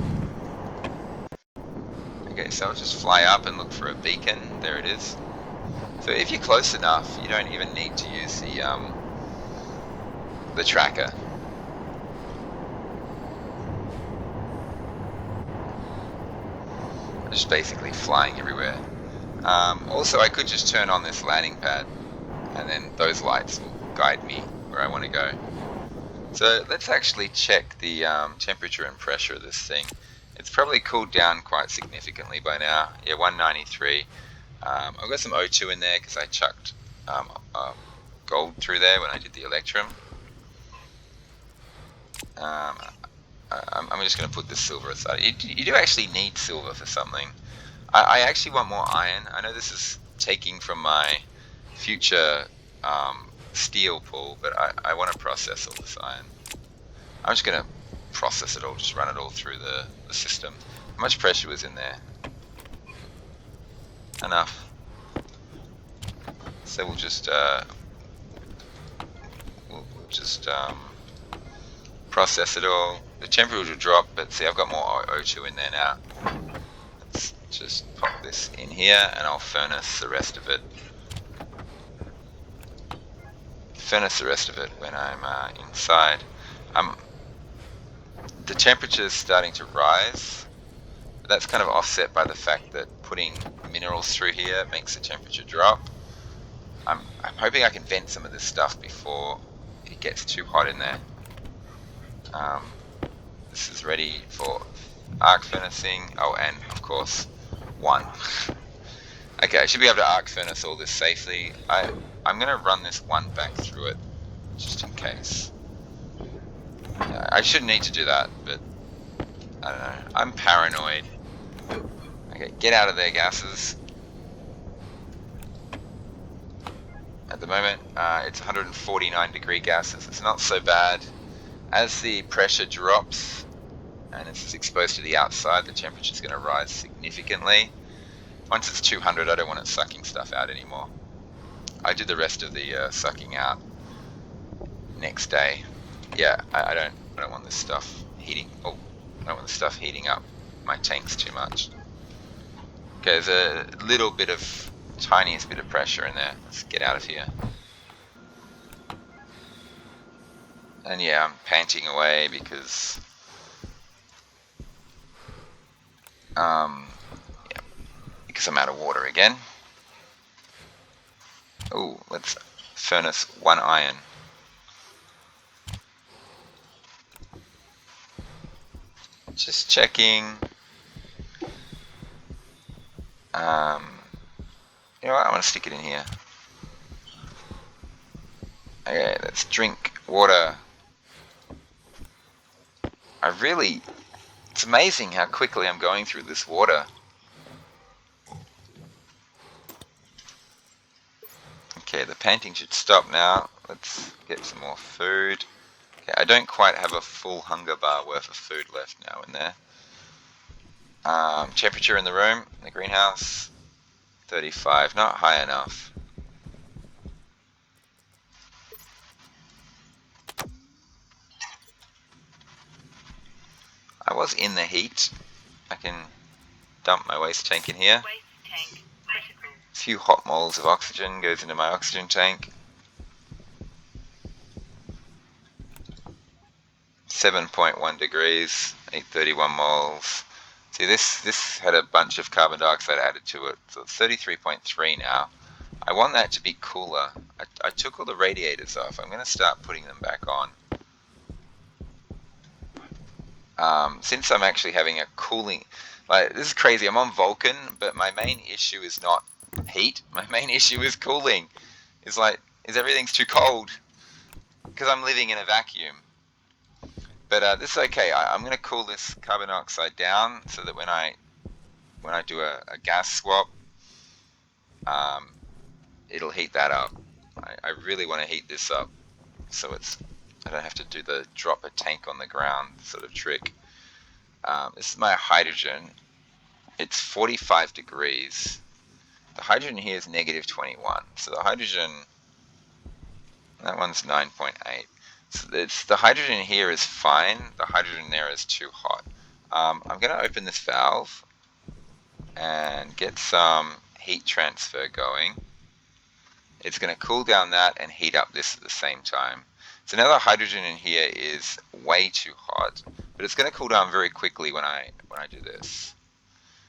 Okay, so I'll just fly up and look for a beacon. There it is. So if you're close enough, you don't even need to use the tracker. I'm just basically flying everywhere. Also, I could just turn on this landing pad, and then those lights will guide me where I want to go. So let's actually check the temperature and pressure of this thing. It's probably cooled down quite significantly by now. Yeah, 193. I've got some O2 in there because I chucked gold through there when I did the electrum. I'm just going to put the silver aside. You do actually need silver for something. I actually want more iron. I know this is taking from my future steel pool, but I want to process all this iron. I'm just going to process it all, just run it all through the system. How much pressure was in there? Enough. So we'll just process it all. The temperature will drop, but see, I've got more O2 in there now. Let's just pop this in here and I'll furnace the rest of it. When I'm inside. The temperature is starting to rise, but that's kind of offset by the fact that putting minerals through here makes the temperature drop. I'm hoping I can vent some of this stuff before it gets too hot in there. This is ready for arc furnacing. Oh, and of course, one. Okay, I should be able to arc furnace all this safely. I'm going to run this one back through it, just in case. I shouldn't need to do that, but I don't know. I'm paranoid. Okay, get out of there, gases. At the moment, it's 149 degree gases. It's not so bad. As the pressure drops and it's exposed to the outside, the temperature is going to rise significantly. Once it's 200, I don't want it sucking stuff out anymore. I did the rest of the sucking out next day. Yeah, I don't want this stuff heating. Oh, I don't want the stuff heating up my tanks too much. Okay, there's a little bit of tiniest bit of pressure in there. Let's get out of here. And yeah, I'm panting away because because I'm out of water again. Oh, let's furnace one iron. Just checking. You know what? I want to stick it in here. Okay, let's drink water. It's amazing how quickly I'm going through this water. Okay, the panting should stop now. Let's get some more food. Okay, I don't quite have a full hunger bar worth of food left now in there. Temperature in the room, in the greenhouse, 35, not high enough. I was in the heat. I can dump my waste tank in here. Waste tank critical. A few hot moles of oxygen goes into my oxygen tank. 7.1 degrees, 831 moles. See, this had a bunch of carbon dioxide added to it, so it's 33.3 now. I want that to be cooler. I took all the radiators off. I'm going to start putting them back on. Since I'm actually having a cooling, like, this is crazy. I'm on Vulcan, but my main issue is not heat. My main issue is cooling. Is everything's too cold because I'm living in a vacuum. But this is okay. I'm going to cool this carbon dioxide down so that when I do a gas swap, it'll heat that up. I really want to heat this up so I don't have to do the drop a tank on the ground sort of trick. This is my hydrogen. It's 45 degrees. The hydrogen here is negative 21. So the hydrogen, that one's 9.8. So the hydrogen here is fine. The hydrogen there is too hot. I'm going to open this valve and get some heat transfer going. It's going to cool down that and heat up this at the same time. So now the hydrogen in here is way too hot, but it's going to cool down very quickly when I do this.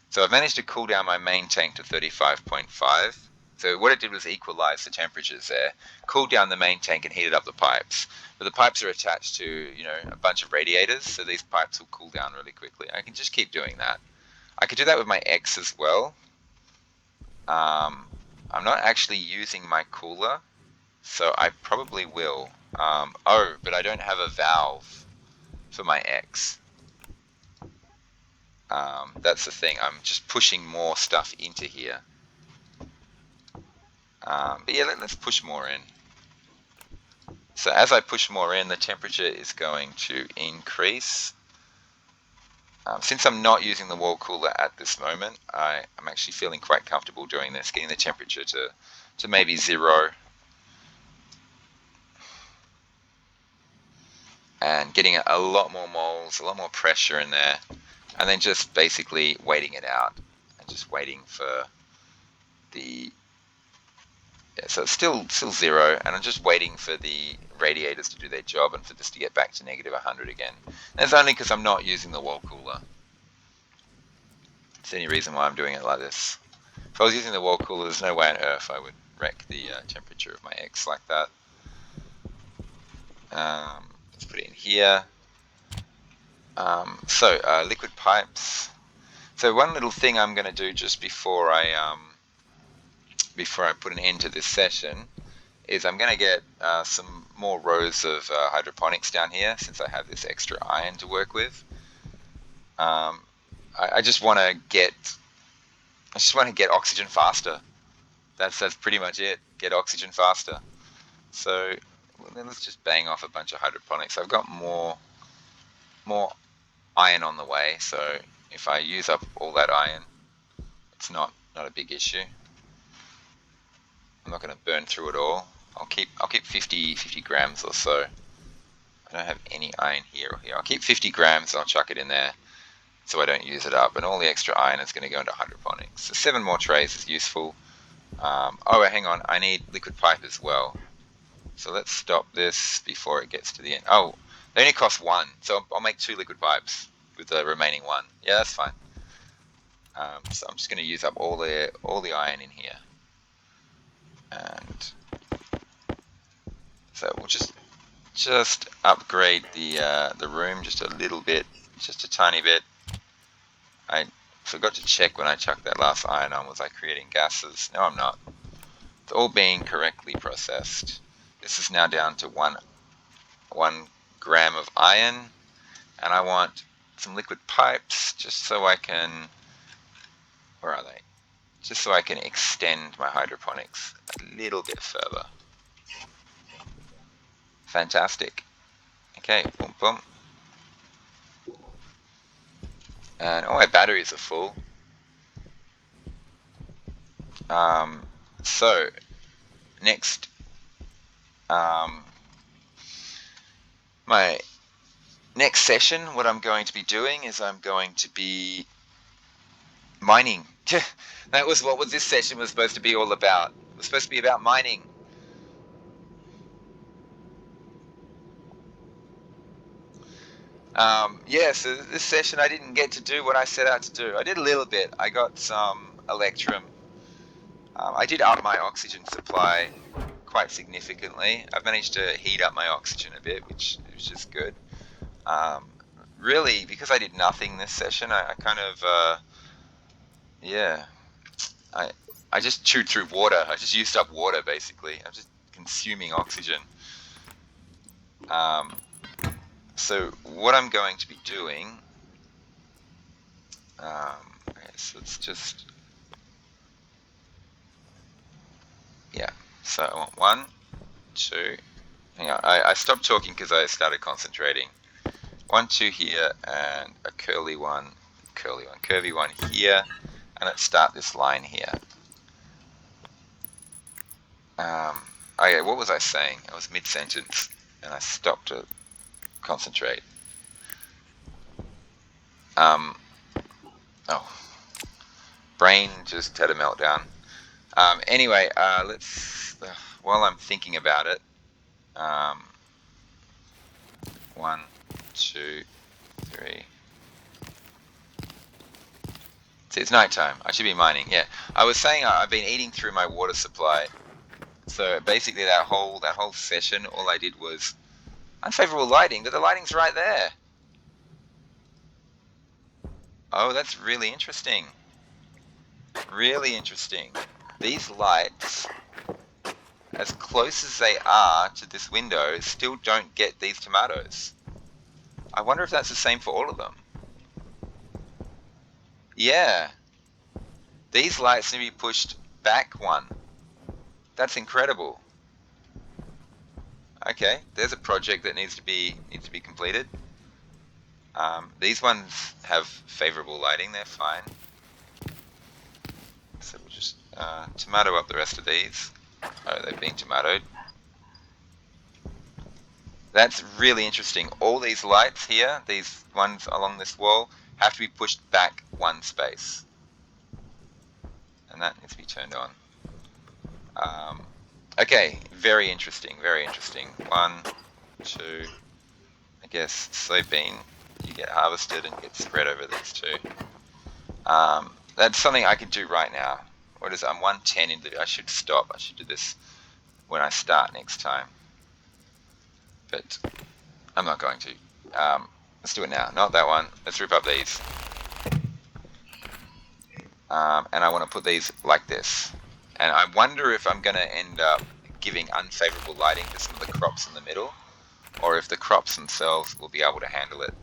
So I've managed to cool down my main tank to 35.5. So what it did was equalize the temperatures there, cooled down the main tank and heated up the pipes. But the pipes are attached to, a bunch of radiators, so these pipes will cool down really quickly. I can just keep doing that. I could do that with my X as well. I'm not actually using my cooler, so I probably will. But I don't have a valve for my X. That's the thing. I'm just pushing more stuff into here. But yeah, let's push more in. So as I push more in, the temperature is going to increase. Since I'm not using the wall cooler at this moment, I'm actually feeling quite comfortable doing this, getting the temperature to maybe 0. And getting a lot more moles, a lot more pressure in there. And then just basically waiting it out and just waiting for the, yeah, so it's still 0, and I'm just waiting for the radiators to do their job and for this to get back to negative 100 again. And that's only because I'm not using the wall cooler. It's the only reason why I'm doing it like this. If I was using the wall cooler, there's no way on earth I would wreck the temperature of my X like that. Let's put it in here. Liquid pipes. So one little thing I'm going to do just before I put an end to this session is I'm going to get some more rows of hydroponics down here, since I have this extra iron to work with. I just want to get oxygen faster. That's pretty much it. Get oxygen faster. So then let's just bang off a bunch of hydroponics. I've got more iron on the way, so if I use up all that iron, it's not a big issue. I'm not going to burn through it all. I'll keep 50 grams or so. I don't have any iron here or here. I'll keep 50 grams and I'll chuck it in there so I don't use it up, and all the extra iron is going to go into hydroponics. So 7 more trays is useful. Oh, hang on, I need liquid pipe as well. So let's stop this before it gets to the end. Oh, they only cost 1, so I'll make 2 liquid pipes with the remaining 1. Yeah, that's fine. So I'm just going to use up all the iron in here, and so we'll just upgrade the room just a little bit, just a tiny bit. I forgot to check when I chucked that last iron on, was I creating gases? No, I'm not. It's all being correctly processed. This is now down to 1 gram of iron, and I want some liquid pipes just so I can, where are they? Just so I can extend my hydroponics a little bit further. Fantastic. Okay, boom, boom. And all my batteries are full. So next, my next session, what I'm going to be doing is I'm going to be mining. That was what this session was supposed to be all about. It was supposed to be about mining. Yeah, so this session I didn't get to do what I set out to do. I did a little bit. I got some electrum. I did up my oxygen supply quite significantly. I've managed to heat up my oxygen a bit, which is just good. Really, because I did nothing this session, I kind of, yeah, I just chewed through water. I just used up water, basically. I'm just consuming oxygen. So what I'm going to be doing, okay, so it's just, yeah, so I want 1, 2, hang on, I stopped talking because I started concentrating. 1, 2 here, and a curvy one here, and let's start this line here. Okay, what was I saying? I was mid-sentence, and I stopped to concentrate. Oh, brain just had a meltdown. Anyway, let's, while I'm thinking about it, 1, 2, 3. See, it's nighttime. I should be mining. Yeah, I was saying I've been eating through my water supply. So basically, that whole session, all I did was unfavorable lighting, but the lighting's right there. Oh, that's really interesting. Really interesting. These lights, as close as they are to this window, still don't get these tomatoes. I wonder if that's the same for all of them. Yeah. These lights need to be pushed back 1. That's incredible. Okay, there's a project that needs to be completed. These ones have favorable lighting, they're fine. So we'll just tomato up the rest of these. Oh, they're being tomatoed. That's really interesting. All these lights here, these ones along this wall, have to be pushed back 1 space. and that needs to be turned on. Okay, very interesting, very interesting. 1, 2, I guess soybean, you get harvested and get spread over these two. That's something I can do right now. What is it? I'm 110 into, I should stop. I should do this when I start next time. But I'm not going to. Let's do it now. Not that one. Let's rip up these. And I want to put these like this. And I wonder if I'm going to end up giving unfavorable lighting to some of the crops in the middle, or if the crops themselves will be able to handle it.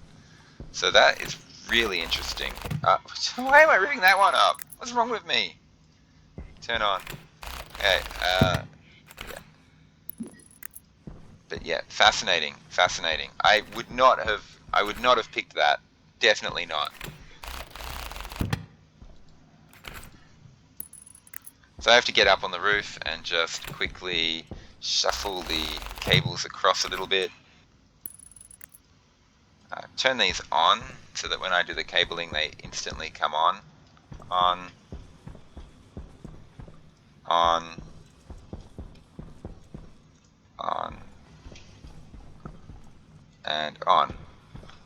So that is really interesting. Why am I ripping that one up? What's wrong with me? Turn on. Okay. Yeah. But yeah, fascinating, fascinating. I would not have picked that. Definitely not. So I have to get up on the roof and just quickly shuffle the cables across a little bit. Turn these on so that when I do the cabling they instantly come on. On. On. On. And on.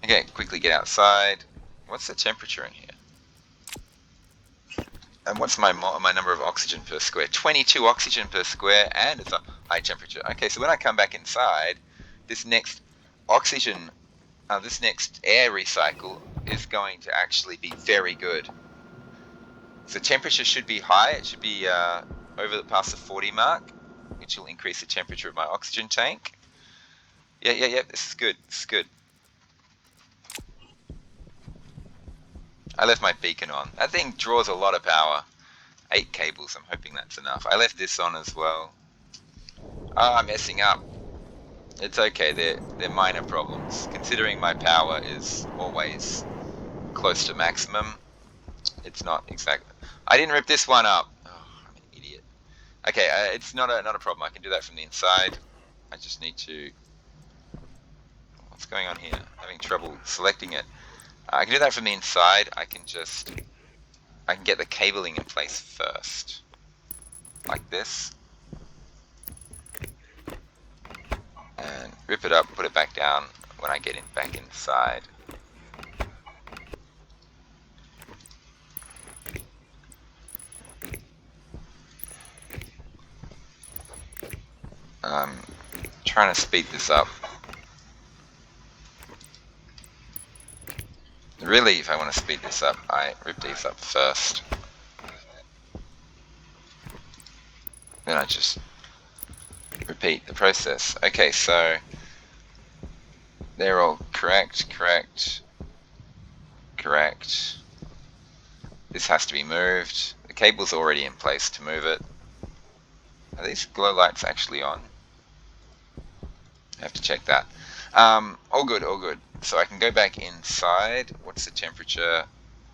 Okay, quickly get outside. What's the temperature in here? And what's my number of oxygen per square? 22 oxygen per square, and it's a high temperature. Okay, so when I come back inside, this next oxygen, this next air recycle is going to actually be very good. So temperature should be high. It should be over past the 40 mark, which will increase the temperature of my oxygen tank. Yeah. This is good. This is good. I left my beacon on. That thing draws a lot of power. 8 cables, I'm hoping that's enough. I left this on as well. I'm messing up. It's okay, they're minor problems. Considering my power is always close to maximum, it's not exactly... I didn't rip this one up. Oh, I'm an idiot. Okay, it's not a problem. I can do that from the inside. I just need to... What's going on here? I'm having trouble selecting it. I can do that from the inside. I can get the cabling in place first, like this, and rip it up, put it back down when I get back inside. Trying to speed this up. Really, if I want to speed this up, I rip these up first. Then I just repeat the process. Okay, so they're all correct. This has to be moved. The cable's already in place to move it. Are these glow lights actually on? I have to check that. All good. So I can go back inside. What's the temperature?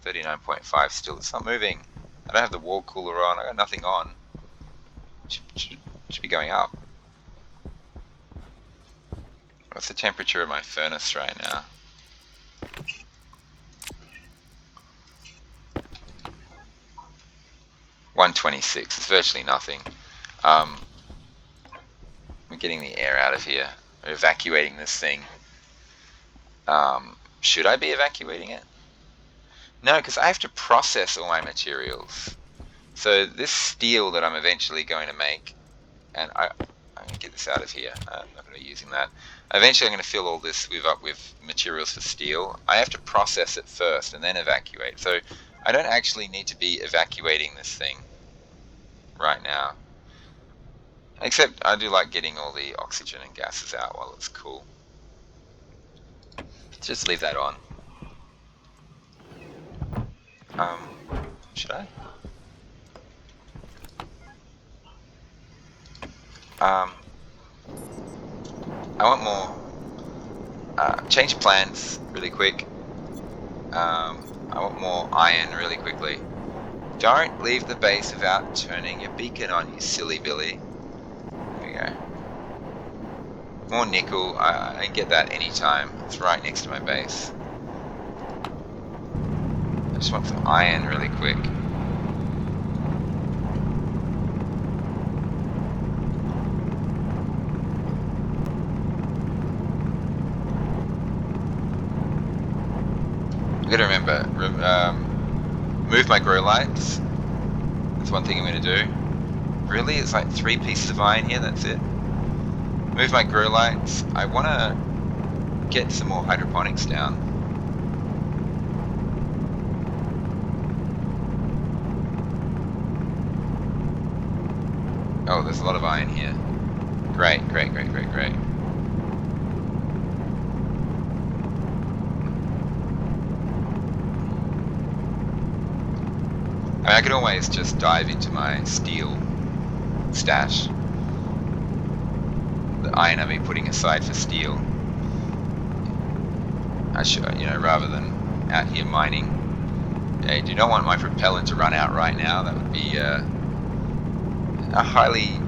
39.5 still. It's not moving. I don't have the wall cooler on. I got nothing on. Should be going up. What's the temperature of my furnace right now? $126. It's virtually nothing. We're getting the air out of here. We're evacuating this thing. Should I be evacuating it? No, because I have to process all my materials. So this steel that I'm eventually going to make, and I'm going to get this out of here. I'm not going to be using that. Eventually I'm going to fill all this up with materials for steel. I have to process it first and then evacuate. So I don't actually need to be evacuating this thing right now. Except I do like getting all the oxygen and gases out while it's cool. Just leave that on. Should I? I want more. Change plans really quick. I want more iron really quickly. Don't leave the base without turning your beacon on, you silly Billy. There we go. More nickel. I can get that anytime. It's right next to my base. I just want some iron really quick. move my grow lights. That's one thing I'm going to do. Really? It's like 3 pieces of iron here, that's it? Move my grow lights. I want to get some more hydroponics down. Oh, there's a lot of iron here. Great, great, great, great, great. I mean, I could always just dive into my steel stash. The iron I've been putting aside for steel. I should, rather than out here mining. I do not want my propellant to run out right now. That would be a highly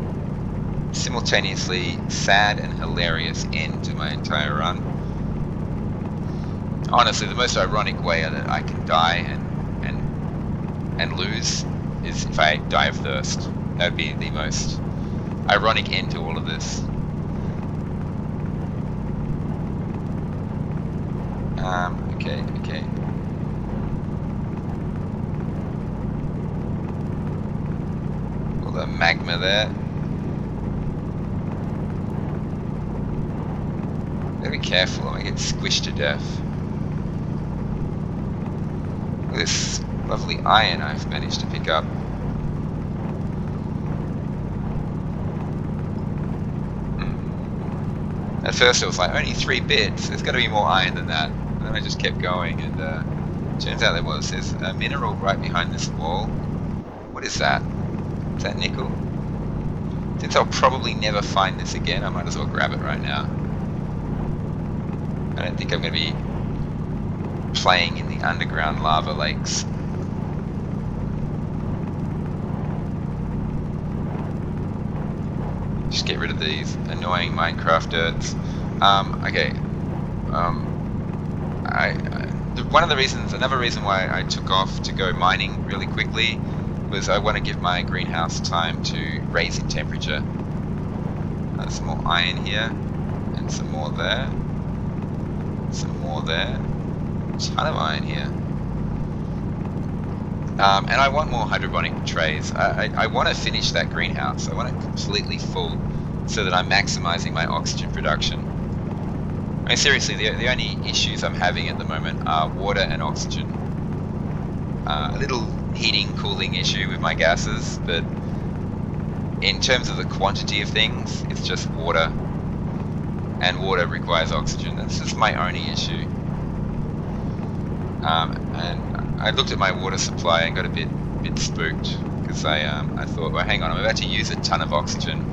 simultaneously sad and hilarious end to my entire run. Honestly, the most ironic way that I can die and lose is if I die of thirst. That would be the most ironic end to all of this. Okay. All the magma there. Gotta be careful, I might get squished to death. Look at this lovely iron I've managed to pick up. At first it was like, only 3 bits, there's gotta be more iron than that. And then I just kept going, and turns out there was. There's a mineral right behind this wall. What is that? Is that nickel? Since I'll probably never find this again, I might as well grab it right now. I don't think I'm going to be playing in the underground lava lakes. Just get rid of these annoying Minecraft dirts. Another reason why I took off to go mining really quickly was I want to give my greenhouse time to raise in temperature. Some more iron here, and some more there. Some more there. A ton of iron here. And I want more hydroponic trays. I want to finish that greenhouse. I want it completely full so that I'm maximizing my oxygen production. I mean, seriously, the only issues I'm having at the moment are water and oxygen. A little heating, cooling issue with my gases, but in terms of the quantity of things, it's just water. And water requires oxygen. That's just my only issue. And I looked at my water supply and got a bit spooked because I thought, well, hang on, I'm about to use a ton of oxygen.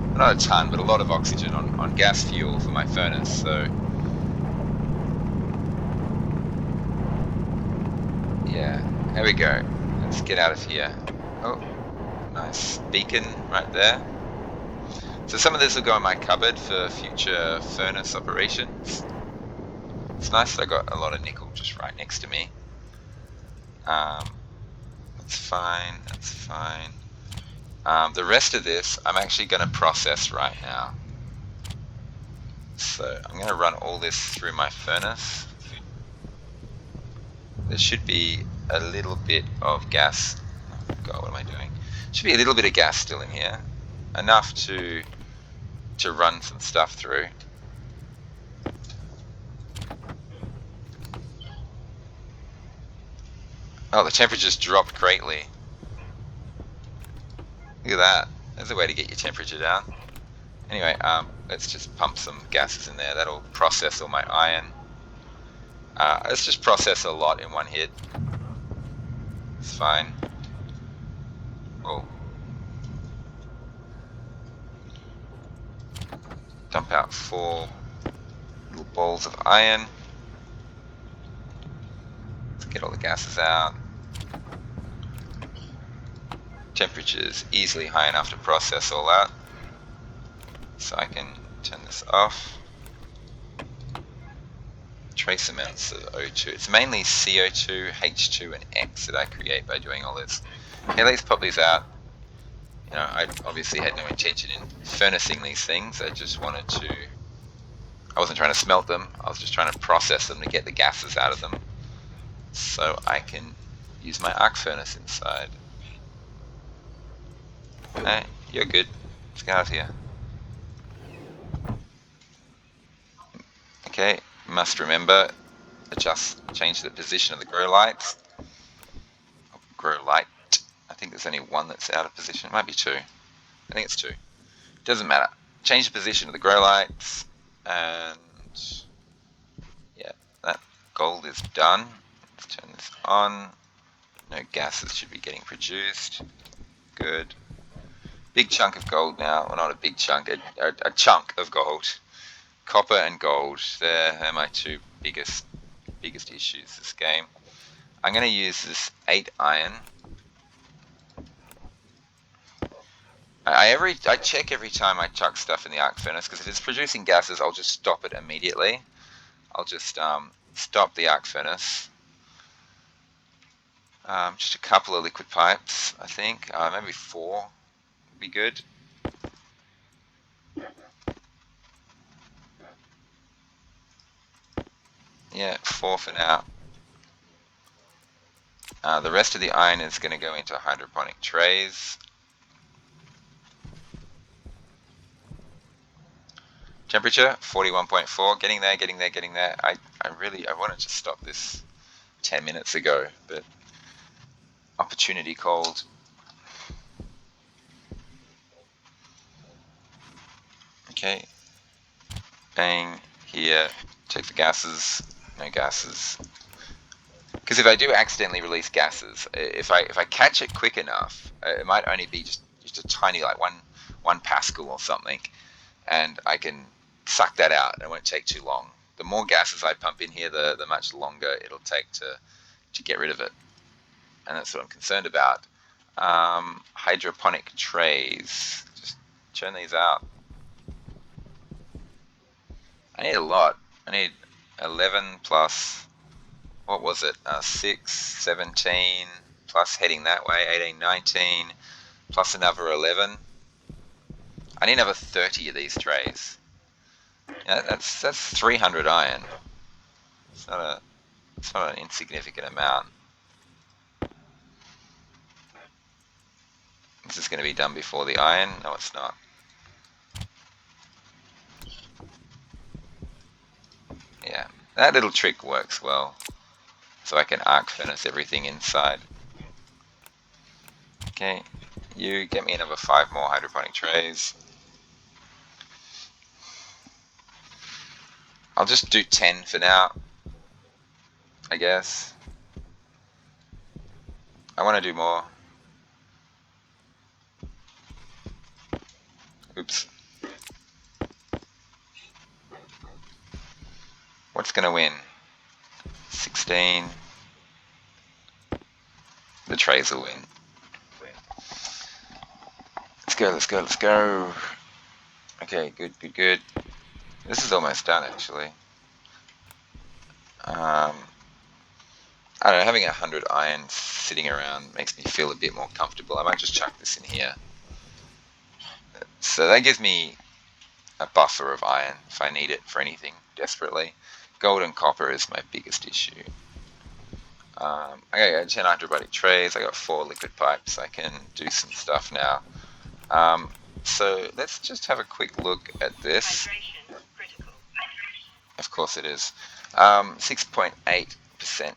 Well, not a ton, but a lot of oxygen on gas fuel for my furnace. So yeah, there we go. Let's get out of here. Oh, nice beacon right there. So some of this will go in my cupboard for future furnace operations. It's nice that I got a lot of nickel just right next to me. That's fine, that's fine. The rest of this I'm actually going to process right now. So I'm going to run all this through my furnace. There should be a little bit of gas. Oh God, what am I doing? Should be a little bit of gas still in here. Enough to run some stuff through. Oh, the temperature's dropped greatly. Look at that. There's a way to get your temperature down. Anyway, let's just pump some gases in there. That'll process all my iron. Let's just process a lot in one hit. It's fine. Oh. Dump out 4 little balls of iron. Let's get all the gases out. Temperature's easily high enough to process all that. So I can turn this off. Trace amounts of O2. It's mainly CO2, H2, and X that I create by doing all this. Okay, let's pop these out. I obviously had no intention in furnacing these things. I just wanted to... I wasn't trying to smelt them. I was just trying to process them to get the gases out of them. so I can use my arc furnace inside. Hey, you're good. Let's get out of here. Okay, must remember, change the position of the grow lights. Grow light. I think there's only one that's out of position. It might be two. I think it's two. Doesn't matter. Change the position of the grow lights, and yeah, that gold is done. Let's turn this on. No gases should be getting produced. Good. Big chunk of gold now. Well, not a big chunk, a chunk of gold. Copper and gold. They're my two biggest issues this game. I'm going to use this 8 iron. I check every time I chuck stuff in the arc furnace, because if it's producing gases, I'll just stop it immediately. I'll just stop the arc furnace. Just a couple of liquid pipes, I think. Maybe 4 would be good. Yeah, 4 for now. The rest of the iron is going to go into hydroponic trays. Temperature 41.4, getting there. I wanted to stop this 10 minutes ago, but opportunity called. Okay, bang, here, check the gases, no gases. Because if I do accidentally release gases, if I catch it quick enough, it might only be just a tiny, like one Pascal or something, and I can suck that out, and it won't take too long. The more gases I pump in here, the much longer it'll take to get rid of it, and that's what I'm concerned about. Hydroponic trays, just churn these out. I need a lot. I need 11 plus, what was it, 6, 17, plus heading that way, 18, 19, plus another 11. I need another 30 of these trays. Yeah, that's 300 iron. It's not an insignificant amount. This is going to be done before the iron. No, it's not. Yeah, that little trick works well. So I can arc furnace everything inside. Okay, you get me another 5 more hydroponic trays. I'll just do 10 for now, I guess. I want to do more. Oops. What's going to win? 16. The trays will win. Let's go. Okay, good. This is almost done, actually. I don't know, having 100 iron sitting around makes me feel a bit more comfortable. I might just chuck this in here. So that gives me a buffer of iron if I need it for anything desperately. Gold and copper is my biggest issue. I got 10 hydroponic trays, I got 4 liquid pipes, I can do some stuff now. So let's just have a quick look at this. Of course it is. 6.8%,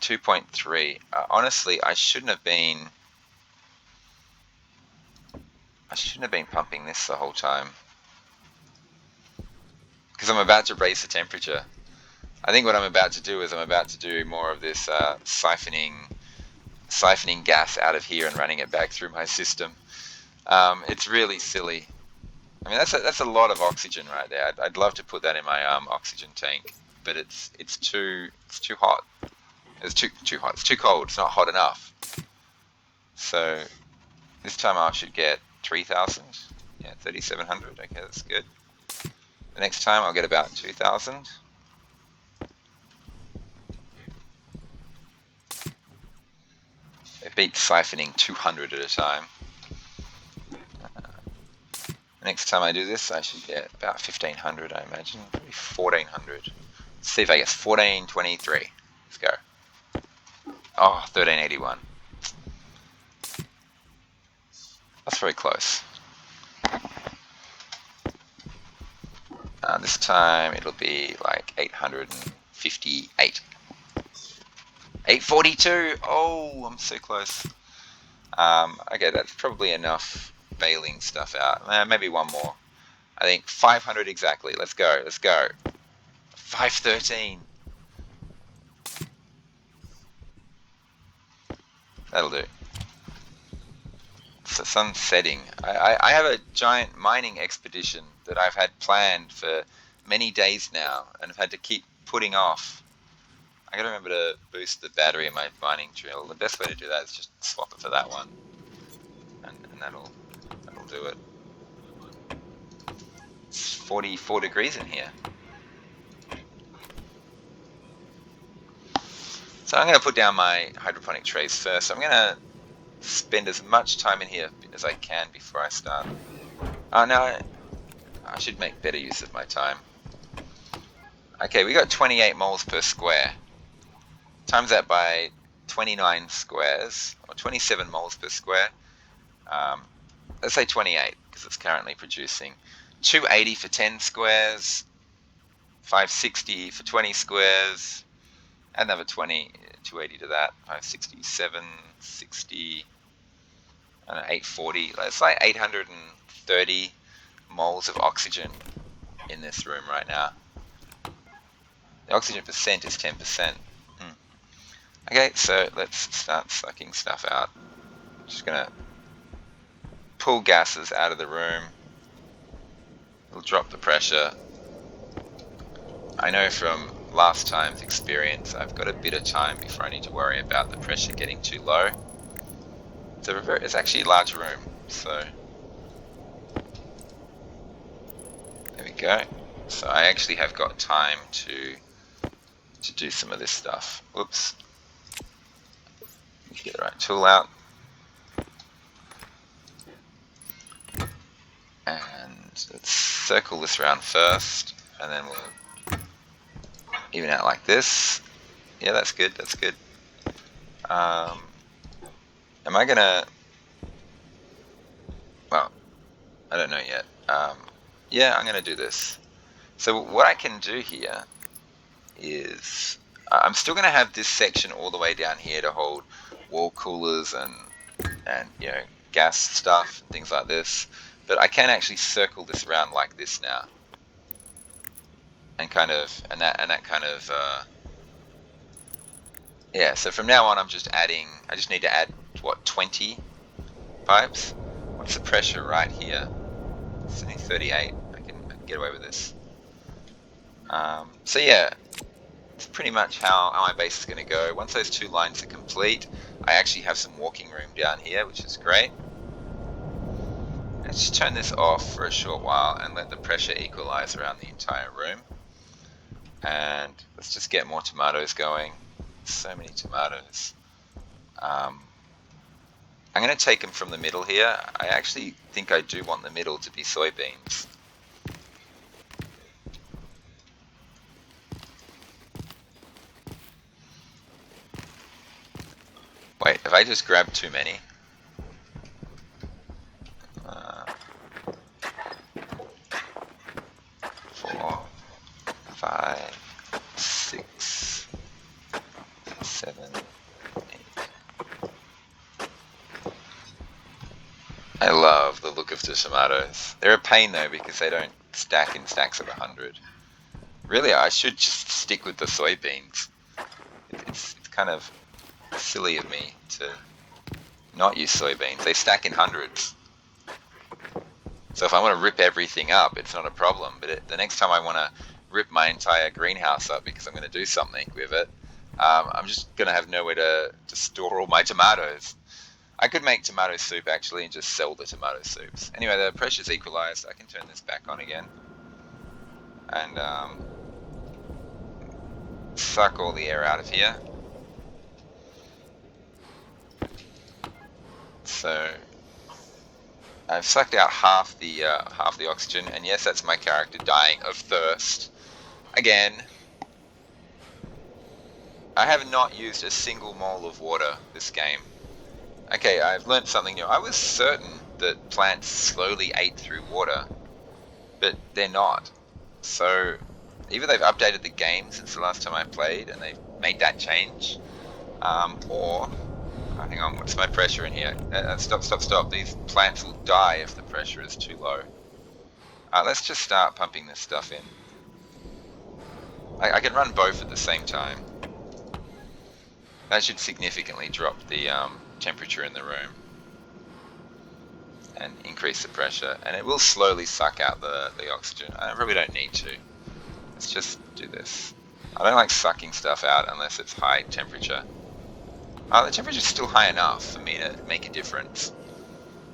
2.3. Honestly, I shouldn't have been pumping this the whole time, because I'm about to raise the temperature. I think what I'm about to do is I'm about to do more of this siphoning gas out of here and running it back through my system. It's really silly. I mean, that's a lot of oxygen right there. I'd love to put that in my oxygen tank, but it's too hot. It's too hot. It's too cold. It's not hot enough. So this time I should get 3,000. Yeah, 3,700. Okay, that's good. The next time I'll get about 2,000. It beats siphoning 200 at a time. Next time I do this, I should get about 1,500, I imagine. Maybe 1,400. Let's see if I get 1,423. Let's go. Oh, 1381. That's very close. This time it'll be like 858. 842! Oh, I'm so close. Okay, that's probably enough bailing stuff out. Maybe one more. I think 500 exactly. Let's go. 513. That'll do. So sun's setting. I have a giant mining expedition that I've had planned for many days now and have had to keep putting off. I gotta remember to boost the battery in my mining drill. The best way to do that is just swap it for that one. And that'll do it. It's 44 degrees in here. So I'm going to put down my hydroponic trays first. I'm going to spend as much time in here as I can before I start. No, I should make better use of my time. Okay, we got 28 moles per square. Times that by 29 squares, or 27 moles per square. Let's say 28, because it's currently producing. 280 for 10 squares, 560 for 20 squares, add another 280 to that, 567, 60, and 840. It's like 830 moles of oxygen in this room right now. The oxygen percent is 10%. Okay, so let's start sucking stuff out. Just gonna pull gases out of the room. It'll drop the pressure. I know from last time's experience, I've got a bit of time before I need to worry about the pressure getting too low. It's actually a large room, so there we go. So I actually have got time to do some of this stuff. Oops. Get the right tool out. And let's circle this around first, and then we'll even out like this. Yeah, that's good, that's good. Am I gonna... Well, I don't know yet. Yeah, I'm gonna do this. So what I can do here is... I'm still gonna have this section all the way down here to hold wall coolers and you know, gas stuff and things like this. But I can actually circle this around like this now. And kind of, and that kind of, yeah, so from now on I'm just adding, I just need to add, what, 20 pipes? What's the pressure right here? It's only 38, I can get away with this. So yeah, it's pretty much how my base is going to go. Once those two lines are complete, I actually have some walking room down here, which is great. Let's just turn this off for a short while and let the pressure equalize around the entire room. And let's just get more tomatoes going. So many tomatoes. I'm going to take them from the middle here. I actually think I do want the middle to be soybeans. Wait, have I just grabbed too many? 4, 5, 6, 7, 8. I love the look of the tomatoes. They're a pain though because they don't stack in stacks of 100. Really, I should just stick with the soybeans. It's kind of silly of me to not use soybeans. They stack in hundreds. So if I want to rip everything up, it's not a problem. But the next time I want to rip my entire greenhouse up because I'm going to do something with it, I'm just going to have nowhere to store all my tomatoes. I could make tomato soup actually and just sell the tomato soups. Anyway, the pressure's equalized. I can turn this back on again. And suck all the air out of here. So I've sucked out half the oxygen, and yes, that's my character dying of thirst again. I have not used a single mole of water this game. Okay, I've learnt something new. I was certain that plants slowly ate through water, but they're not. So either they've updated the game since the last time I played and they've made that change, or hang on, what's my pressure in here? Stop. These plants will die if the pressure is too low. Let's just start pumping this stuff in. I can run both at the same time. That should significantly drop the temperature in the room and increase the pressure, and it will slowly suck out the oxygen. I probably don't need to. Let's just do this. I don't like sucking stuff out unless it's high temperature. The temperature's still high enough for me to make a difference,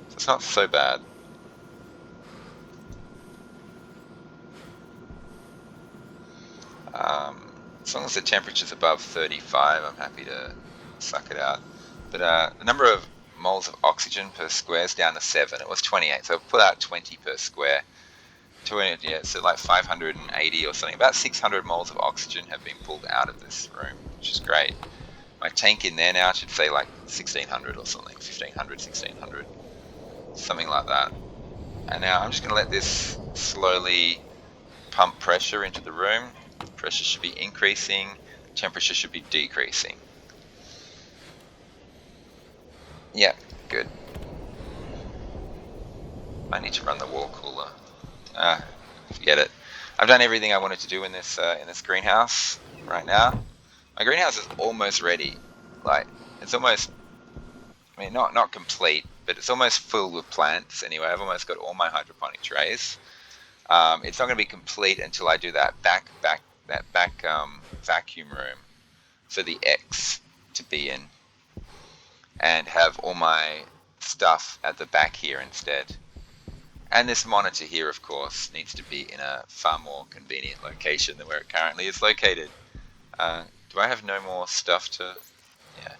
so it's not so bad. As long as the temperature's above 35, I'm happy to suck it out. But the number of moles of oxygen per square is down to 7. It was 28, so I've put out 20 per square. Yeah, so like 580 or something. About 600 moles of oxygen have been pulled out of this room, which is great. My tank in there now should say like 1600 or something, 1500, 1600, something like that. And now I'm just going to let this slowly pump pressure into the room. Pressure should be increasing, temperature should be decreasing. Yeah, good. I need to run the wall cooler. Forget it. I've done everything I wanted to do in this greenhouse right now. My greenhouse is almost ready. Like, it's almost, I mean, not complete, but it's almost filled with plants anyway. I've almost got all my hydroponic trays. It's not going to be complete until I do that back vacuum room for the X to be in, and have all my stuff at the back here instead. And this monitor here, of course, needs to be in a far more convenient location than where it currently is located. Do I have no more stuff to... Yeah.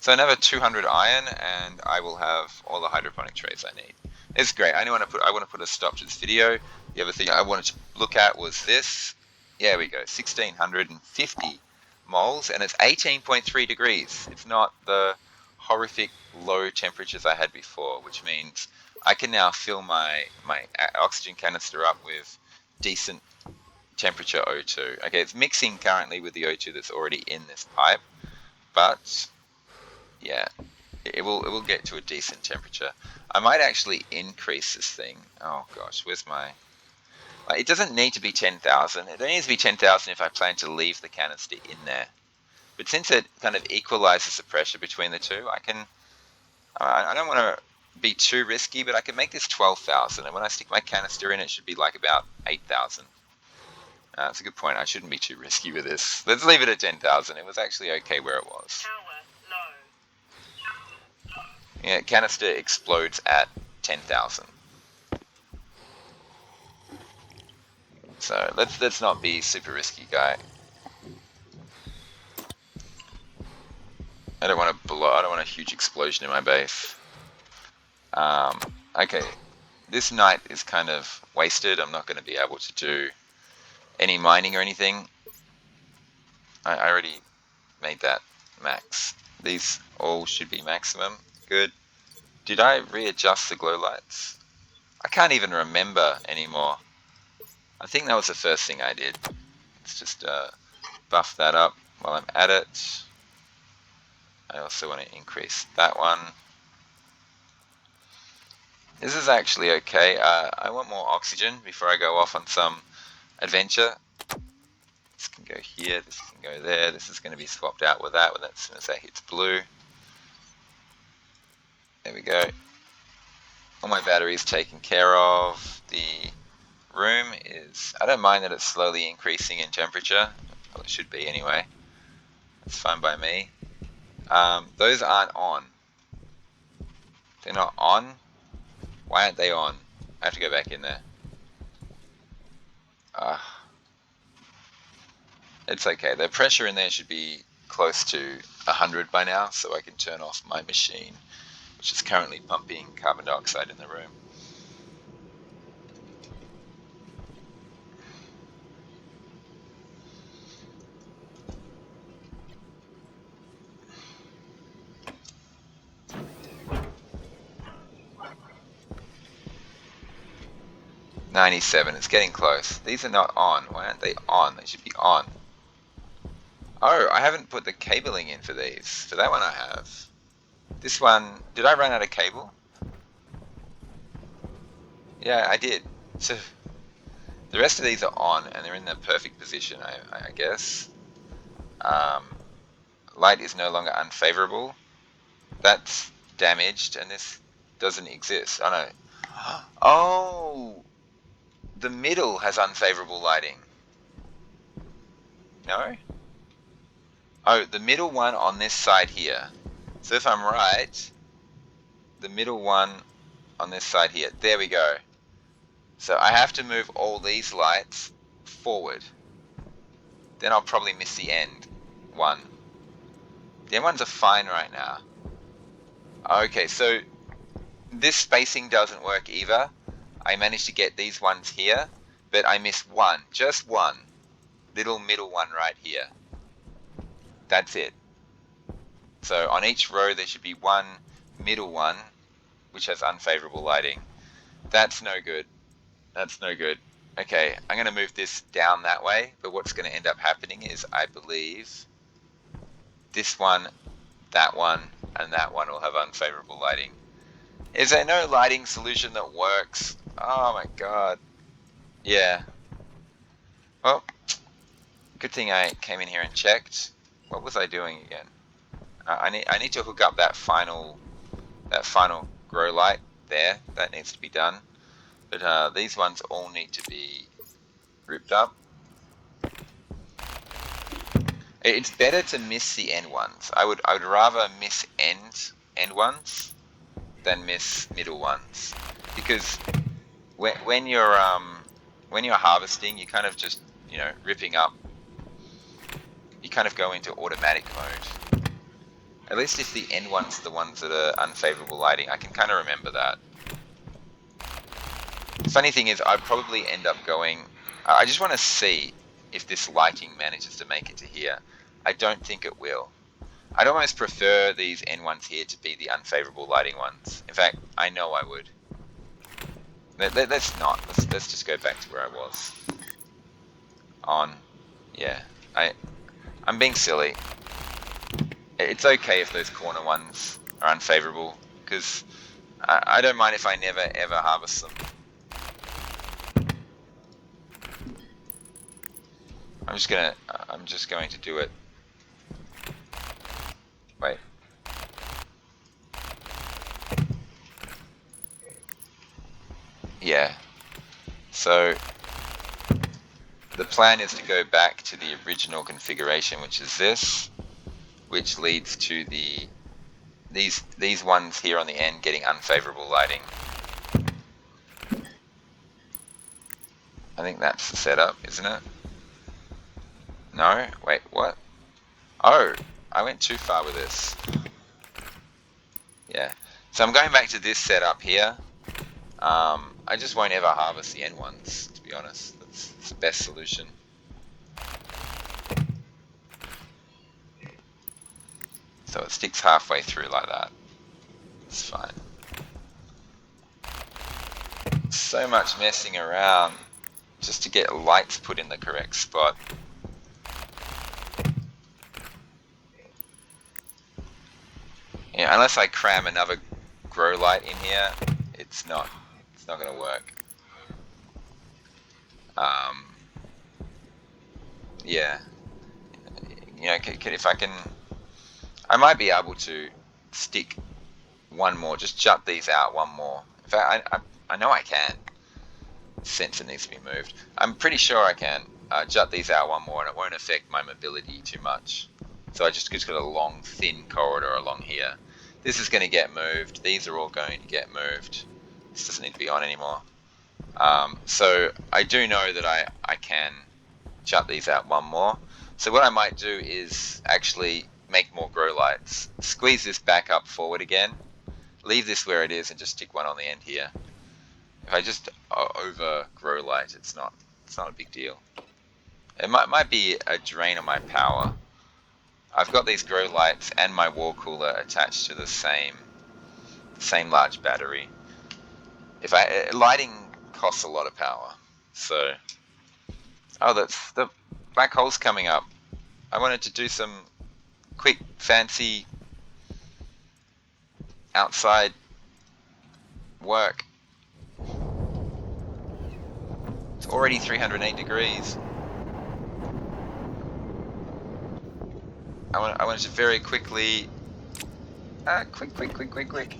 So another 200 iron, and I will have all the hydroponic trays I need. It's great. I want to put a stop to this video. The other thing I wanted to look at was this. Yeah, we go. 1650 moles, and it's 18.3 degrees. It's not the horrific low temperatures I had before, which means I can now fill my oxygen canister up with decent temperature O2. Okay, it's mixing currently with the O2 that's already in this pipe, but yeah, it will get to a decent temperature. I might actually increase this thing. Oh gosh, where's my... It doesn't need to be 10,000. It only needs to be 10,000 if I plan to leave the canister in there. But since it kind of equalizes the pressure between the two, I don't want to be too risky, but I can make this 12,000. And when I stick my canister in, it should be like about 8,000. That's a good point. I shouldn't be too risky with this. Let's leave it at 10,000. It was actually okay where it was. Power low. Yeah, canister explodes at 10,000. So let's not be super risky, guy. I don't want a huge explosion in my base. Okay, this night is kind of wasted. I'm not going to be able to do any mining or anything. I already made that max. These all should be maximum. Good. Did I readjust the glow lights? I can't even remember anymore. I think that was the first thing I did. Let's just buff that up while I'm at it. I also want to increase that one. This is actually okay. I want more oxygen before I go off on some adventure. This can go here, this can go there. This is going to be swapped out with that as soon as that hits blue. There we go. All my batteries taken care of. The room is... I don't mind that it's slowly increasing in temperature. Well, it should be anyway. It's fine by me. Those aren't on. They're not on. Why aren't they on? I have to go back in there. It's okay. The pressure in there should be close to 100 by now, so I can turn off my machine, which is currently pumping carbon dioxide in the room. 97. It's getting close. These are not on. Why aren't they on? They should be on. Oh, I haven't put the cabling in for these. For that one I have. This one, did I run out of cable? Yeah, I did. So the rest of these are on and they're in the perfect position, I guess. Light is no longer unfavorable. That's damaged and this doesn't exist. Oh no. Oh, the middle has unfavorable lighting. No? Oh, the middle one on this side here. So if I'm right, the middle one on this side here. There we go. So I have to move all these lights forward. Then I'll probably miss the end one. The end ones are fine right now. Okay, so this spacing doesn't work either. I managed to get these ones here, but I missed one, just one. Little middle one right here. That's it. So on each row there should be one middle one, which has unfavorable lighting. That's no good. That's no good. Okay, I'm going to move this down that way, but what's going to end up happening is, I believe, this one, and that one will have unfavorable lighting. Is there no lighting solution that works? Oh my god. Yeah. Well, good thing I came in here and checked. What was I doing again? I need to hook up that final grow light there. That needs to be done. But these ones all need to be ripped up. It's better to miss the end ones. I would rather miss end ones than miss middle ones, because when you're harvesting, you kind of just ripping up. You kind of go into automatic mode. At least if the end ones are the ones that are unfavorable lighting, I can kind of remember that. The funny thing is, I'd probably end up going. I just want to see if this lighting manages to make it to here. I don't think it will. I'd almost prefer these end ones here to be the unfavorable lighting ones. In fact, I know I would. Let's not. Let's just go back to where I was. On. Yeah. I'm being silly. It's okay if those corner ones are unfavorable, because I don't mind if I never ever harvest them. I'm just going to do it. Wait. Yeah. So the plan is to go back to the original configuration, which is this, which leads to these ones here on the end getting unfavorable lighting. I think that's the setup, isn't it? No? Wait, what? Oh, I went too far with this. Yeah. So I'm going back to this setup here. I just won't ever harvest the end ones, to be honest. That's the best solution. So it sticks halfway through like that. It's fine. So much messing around just to get lights put in the correct spot. Yeah, unless I cram another grow light in here, it's not going to work. Yeah. If I can, I might be able to stick one more, just jut these out one more. In fact, I know I can. Sensor needs to be moved. I'm pretty sure I can jut these out one more and it won't affect my mobility too much. So I just got a long, thin corridor along here. This is going to get moved. These are all going to get moved. This doesn't need to be on anymore. So I do know that I can jut these out one more. So what I might do is actually make more grow lights. Squeeze this back up forward again. Leave this where it is and just stick one on the end here. If I just over grow light, it's not a big deal. It might be a drain on my power. I've got these grow lights and my wall cooler attached to the same large battery. If lighting costs a lot of power. So, oh, that's the black hole's coming up. I wanted to do some quick, fancy outside work. It's already 308 degrees. I wanted to very quickly... quick.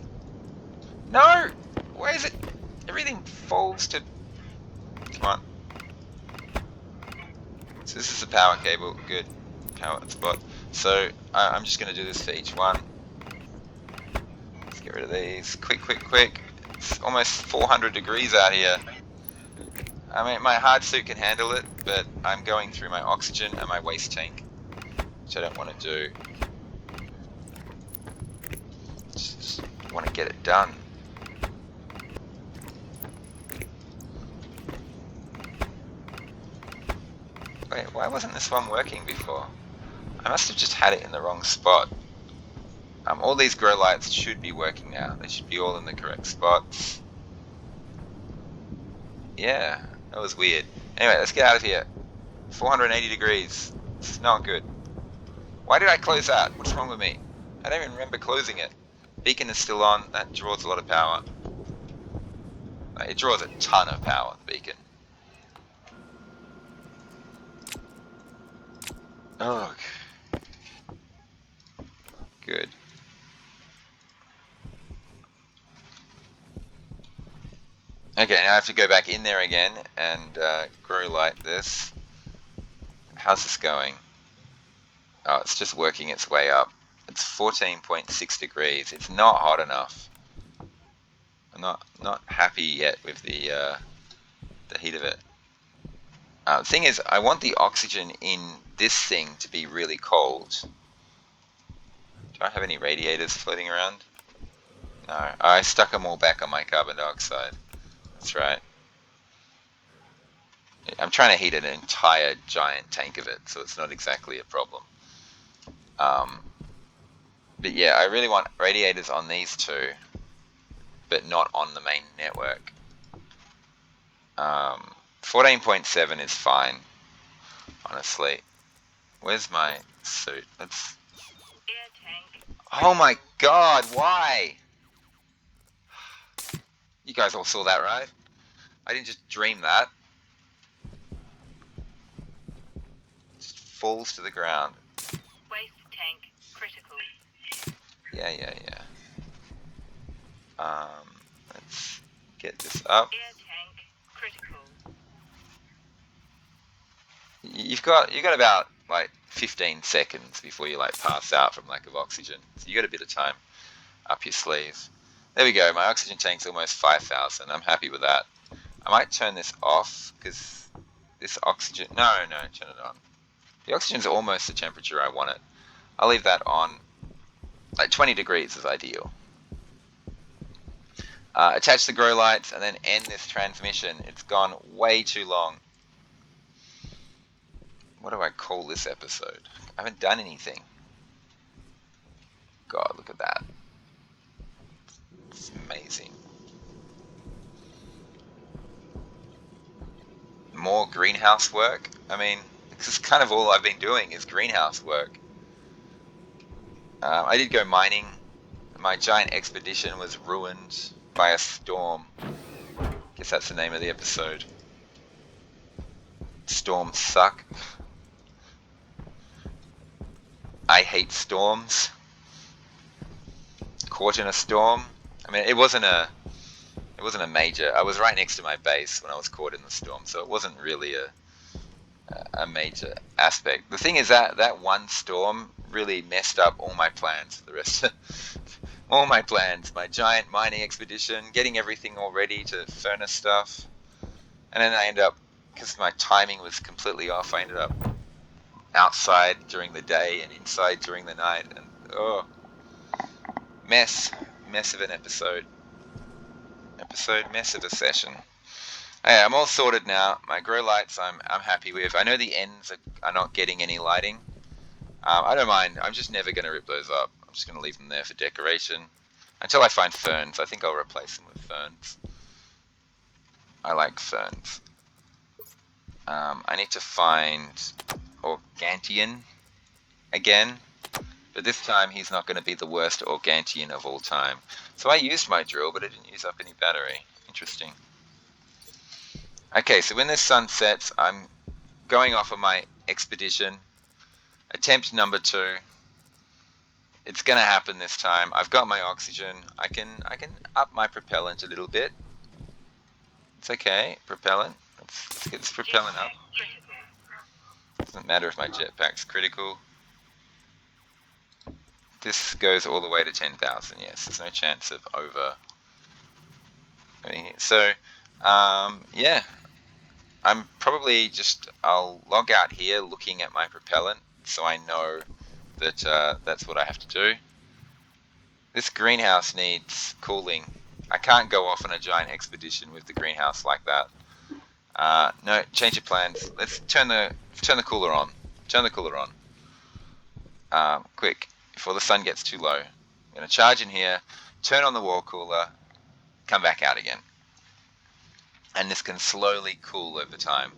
No! Why is it... Everything falls to... Come on. So this is the power cable. Good. Power spot. So I'm just going to do this for each one. Let's get rid of these. Quick. It's almost 400 degrees out here. I mean, my hard suit can handle it, but I'm going through my oxygen and my waste tank, which I don't want to do. Just want to get it done. Wait, why wasn't this one working before? I must have just had it in the wrong spot. All these grow lights should be working now. They should be all in the correct spots. Yeah, that was weird. Anyway, let's get out of here. 480 degrees. This is not good. Why did I close that? What's wrong with me? I don't even remember closing it. Beacon is still on. That draws a lot of power. It draws a ton of power, the beacon. Oh, good. Okay, now I have to go back in there again and grow light this. How's this going? Oh, it's just working its way up. It's 14.6 degrees. It's not hot enough. I'm not happy yet with the heat of it. The thing is, I want the oxygen in this thing to be really cold. Do I have any radiators floating around? No, I stuck them all back on my carbon dioxide. That's right. I'm trying to heat an entire giant tank of it, so it's not exactly a problem. But yeah, I really want radiators on these two, but not on the main network. 14.7 is fine, honestly. Where's my suit? Let's... Air tank. Oh my god, why? You guys all saw that, right? I didn't just dream that. It just falls to the ground. Waste tank. Critical. Yeah. Let's get this up. Air tank. Critical. You've got about like 15 seconds before you like pass out from lack of oxygen. So you got a bit of time up your sleeves. There we go. My oxygen tank's almost 5,000. I'm happy with that. I might turn this off because this oxygen... No, turn it on. The oxygen's almost the temperature I want it. I'll leave that on. Like 20 degrees is ideal. Attach the grow lights and then end this transmission. It's gone way too long. What do I call this episode? I haven't done anything. God, look at that. It's amazing. More greenhouse work? I mean, this is kind of all I've been doing is greenhouse work. I did go mining. My giant expedition was ruined by a storm. Guess that's the name of the episode. Storms suck. I hate storms. Caught in a storm. I mean, it wasn't a major. I was right next to my base when I was caught in the storm, so it wasn't really a major aspect. The thing is that one storm really messed up all my plans for the rest of all my plans. My giant mining expedition, getting everything all ready to furnace stuff, and then I ended up, because my timing was completely off, I ended up outside during the day and inside during the night, and mess of an episode, mess of a session. Hey, I'm all sorted now. My grow lights I'm happy with. I know the ends are not getting any lighting. I don't mind. I'm just never going to rip those up. I'm just going to leave them there for decoration until I find ferns. I think I'll replace them with ferns. I like ferns. I need to find Organtian again, but this time he's not going to be the worst Organtian of all time. So I used my drill, but it didn't use up any battery. Interesting. Okay, so when this sun sets, I'm going off of my expedition. Attempt number 2. It's going to happen this time. I've got my oxygen. I can up my propellant a little bit. It's okay. Propellant. Let's get this propellant up. Doesn't matter if my jetpack's critical. This goes all the way to 10,000. Yes, there's no chance of over. So, yeah, I'm probably I'll log out here looking at my propellant so I know that that's what I have to do. This greenhouse needs cooling. I can't go off on a giant expedition with the greenhouse like that. No, change of plans. Let's turn the cooler on. Turn the cooler on. Quick, before the sun gets too low. I'm going to charge in here, turn on the wall cooler, come back out again. And this can slowly cool over time.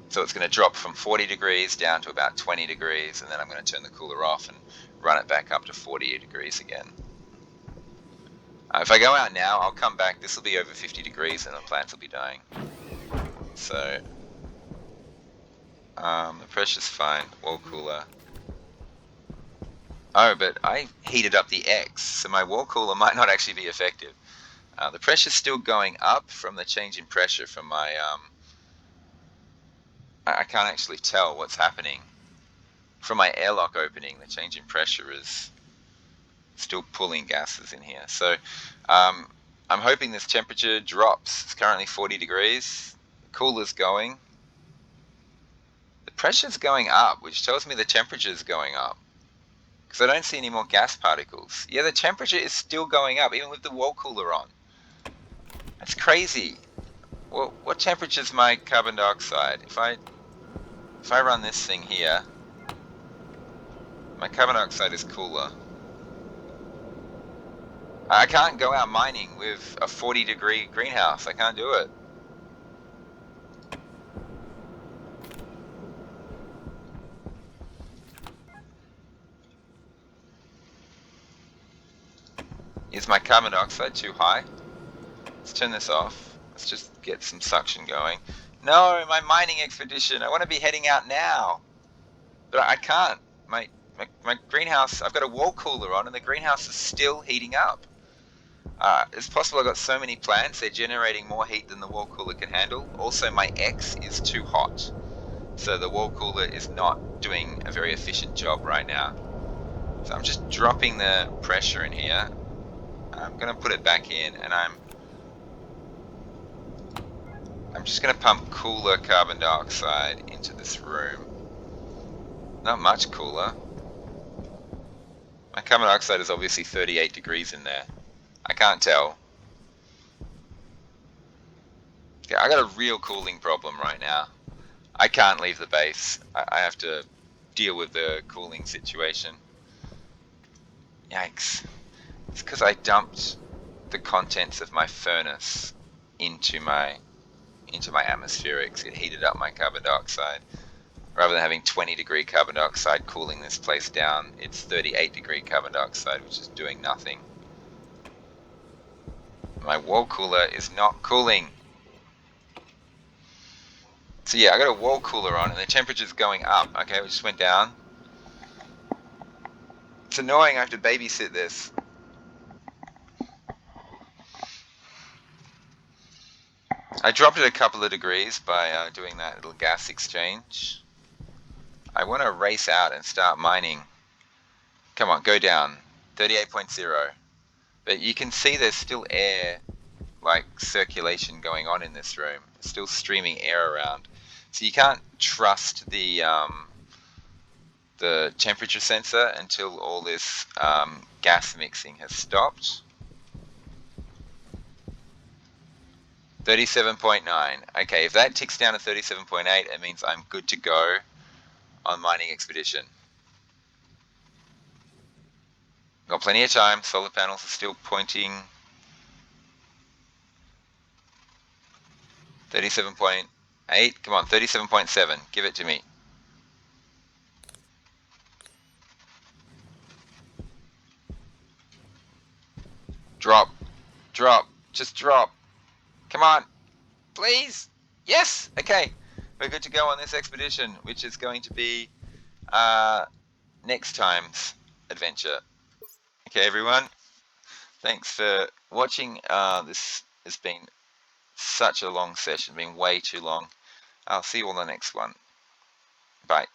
So it's going to drop from 40 degrees down to about 20 degrees, and then I'm going to turn the cooler off and run it back up to 48 degrees again. If I go out now, I'll come back. This will be over 50 degrees and the plants will be dying. So, the pressure's fine. Wall cooler. Oh, but I heated up the X, so my wall cooler might not actually be effective. The pressure's still going up from the change in pressure from my... I can't actually tell what's happening. From my airlock opening, the change in pressure is still pulling gases in here. So I'm hoping this temperature drops. It's currently 40 degrees. The cooler's going. The pressure's going up, which tells me the temperature's going up. Because I don't see any more gas particles. Yeah, the temperature is still going up, even with the wall cooler on. That's crazy. Well, what temperature is my carbon dioxide? If I run this thing here, my carbon dioxide is cooler. I can't go out mining with a 40-degree greenhouse. I can't do it. Is my carbon dioxide too high? Let's turn this off. Let's just get some suction going. No, my mining expedition. I want to be heading out now. But I can't. My greenhouse, I've got a wall cooler on and the greenhouse is still heating up. It's possible I've got so many plants, they're generating more heat than the wall cooler can handle. Also, my X is too hot. So the wall cooler is not doing a very efficient job right now. So I'm just dropping the pressure in here. I'm going to put it back in and I'm just going to pump cooler carbon dioxide into this room. Not much cooler. My carbon dioxide is obviously 38 degrees in there. I can't tell. Yeah, I got a real cooling problem right now. I can't leave the base. I have to deal with the cooling situation. Yikes. It's because I dumped the contents of my furnace into my atmospherics. It heated up my carbon dioxide. Rather than having 20-degree carbon dioxide cooling this place down, it's 38-degree carbon dioxide, which is doing nothing. My wall cooler is not cooling. So yeah, I got a wall cooler on and the temperature's going up. Okay, we just went down. It's annoying, I have to babysit this. I dropped it a couple of degrees by doing that little gas exchange. I want to race out and start mining. Come on, go down. 38.0. But you can see there's still air, like circulation going on in this room. There's still streaming air around. So you can't trust the temperature sensor until all this gas mixing has stopped. 37.9. Okay, if that ticks down to 37.8, it means I'm good to go on mining expedition. Got plenty of time. Solar panels are still pointing 37.8. Come on, 37.7. Give it to me. Drop. Drop. Just drop. Come on. Please. Yes. Okay. We're good to go on this expedition, which is going to be next time's adventure. Okay, everyone. Thanks for watching. This has been such a long session, been way too long. I'll see you on the next one. Bye.